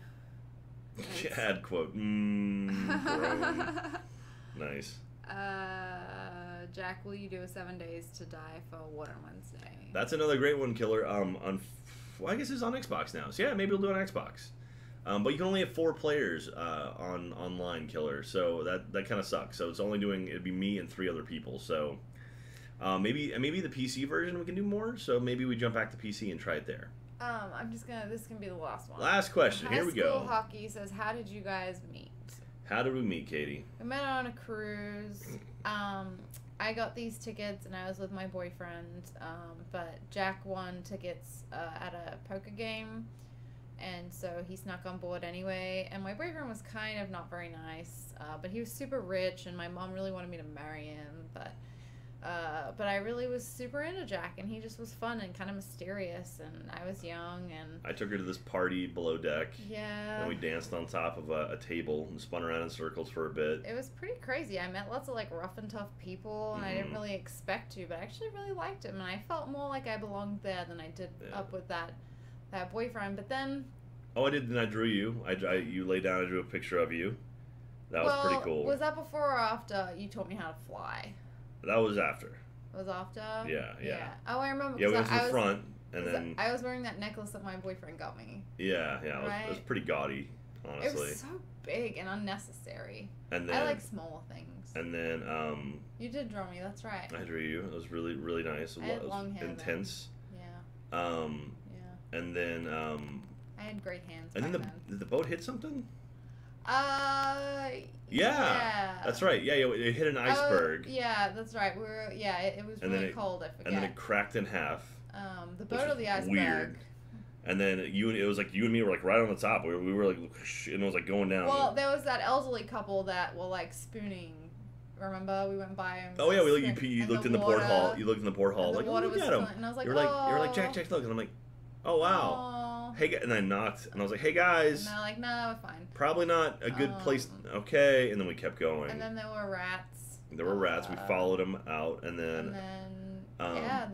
Ad quote. Nice. Jack, will you do a 7 Days to Die for Water Wednesday? That's another great one, Killer. Well, I guess it's on Xbox now. So yeah, maybe we'll do it on Xbox. But you can only have 4 players online, Killer. So that kind of sucks. So it's only it'd be me and 3 other people. So maybe the PC version we can do more. So maybe we jump back to PC and try it there. This can be the last one. Last question. Here we go. High School Hockey says, how did you guys meet? How did we meet, Katie? We met on a cruise. I got these tickets and I was with my boyfriend, but Jack won tickets at a poker game, and so he snuck on board anyway. And my boyfriend was kind of not very nice, but he was super rich, and my mom really wanted me to marry him, but I really was super into Jack, and he just was fun and kind of mysterious, and I was young, and I took her to this party below deck. Yeah. And we danced on top of a table and spun around in circles for a bit. It was pretty crazy. I met lots of like rough and tough people, and I didn't really expect to, but I actually really liked him, and I felt more like I belonged there than I did up with that boyfriend. But then I did, and I drew you. You laid down, I drew a picture of you. That was pretty cool. Was that before or after you taught me how to fly? That was after. It was after? Yeah. Oh, I remember. Yeah, we went to the front, and then I was wearing that necklace that my boyfriend got me. Yeah. Right? It was pretty gaudy, honestly. It was so big and unnecessary. And then I like small things. And then you did draw me. That's right. I drew you. It was really, really nice. I had long hair. Intense. Then. Yeah. And then I had great hands. And then did the boat hit something? Yeah. That's right. Yeah, it hit an iceberg. Yeah, that's right. It was really cold, I forget. And then it cracked in half. The boat or the iceberg? Weird. And then it was like you and me were like right on the top. We were like, and it was like going down. Well, there was that elderly couple that were like spooning. Remember, we went by and you looked in the porthole. You looked in the porthole, like, look at him. And I was like, you were like, Jack, look, and I'm like, oh wow. Hey, and I knocked, and I was like, hey guys. And they're like, no, we're fine. Probably not a good place. Okay, and then we kept going. And then there were rats. We followed them out, and then. Then I found.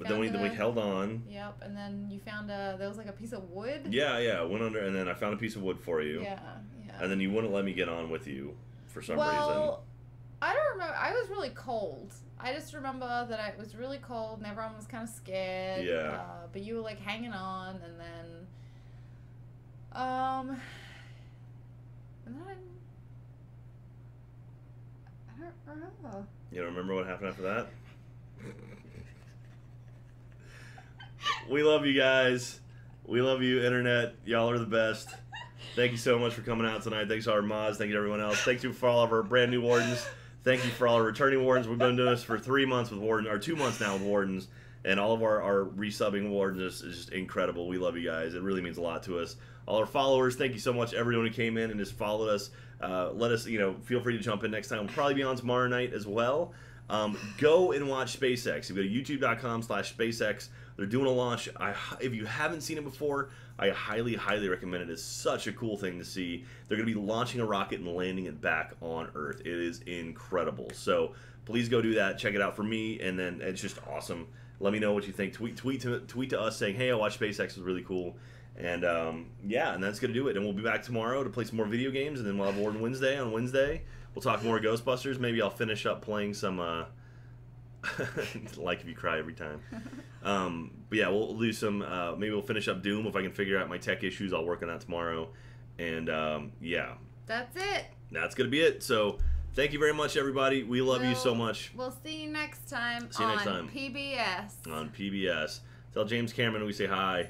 Then we held on. Yep, and then you found there was like a piece of wood. Yeah, went under, and then I found a piece of wood for you. Yeah. And then you wouldn't let me get on with you for some reason. Well, I don't remember. I was really cold. I just remember that it was really cold and everyone was kind of scared. Yeah. But you were like hanging on, and then, I don't remember. You don't remember what happened after that? We love you guys. We love you, Internet. Y'all are the best. Thank you so much for coming out tonight. Thanks to our mods. Thank you to everyone else. Thank you for all of our brand new wardens. Thank you for all our returning wardens. We've been doing this for 3 months with wardens, or 2 months now with wardens, and all of our resubbing wardens is just incredible. We love you guys. It really means a lot to us. All our followers, thank you so much. Everyone who came in and just followed us. Let us, feel free to jump in next time. We'll probably be on tomorrow night as well. Go and watch SpaceX. You go to youtube.com/SpaceX. They're doing a launch. If you haven't seen it before, I highly, highly recommend it. It's such a cool thing to see. They're going to be launching a rocket and landing it back on Earth. It is incredible. So please go do that. Check it out for me, and then it's just awesome. Let me know what you think. Tweet to us saying, hey, I watched SpaceX, it was really cool. And yeah, and that's gonna do it. And we'll be back tomorrow to play some more video games, and then we'll have Warden Wednesday on Wednesday. We'll talk more Ghostbusters. Maybe I'll finish up playing some like if you cry every time. But yeah, we'll do some maybe we'll finish up Doom if I can figure out my tech issues. I'll work on that tomorrow. And yeah, that's it. That's gonna be it. So thank you very much, everybody. We love you so much. We'll see you next time. See you next time. PBS. On PBS. Tell James Cameron we say hi.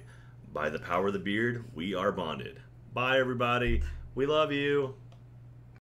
By the power of the beard, we are bonded. Bye, everybody. We love you.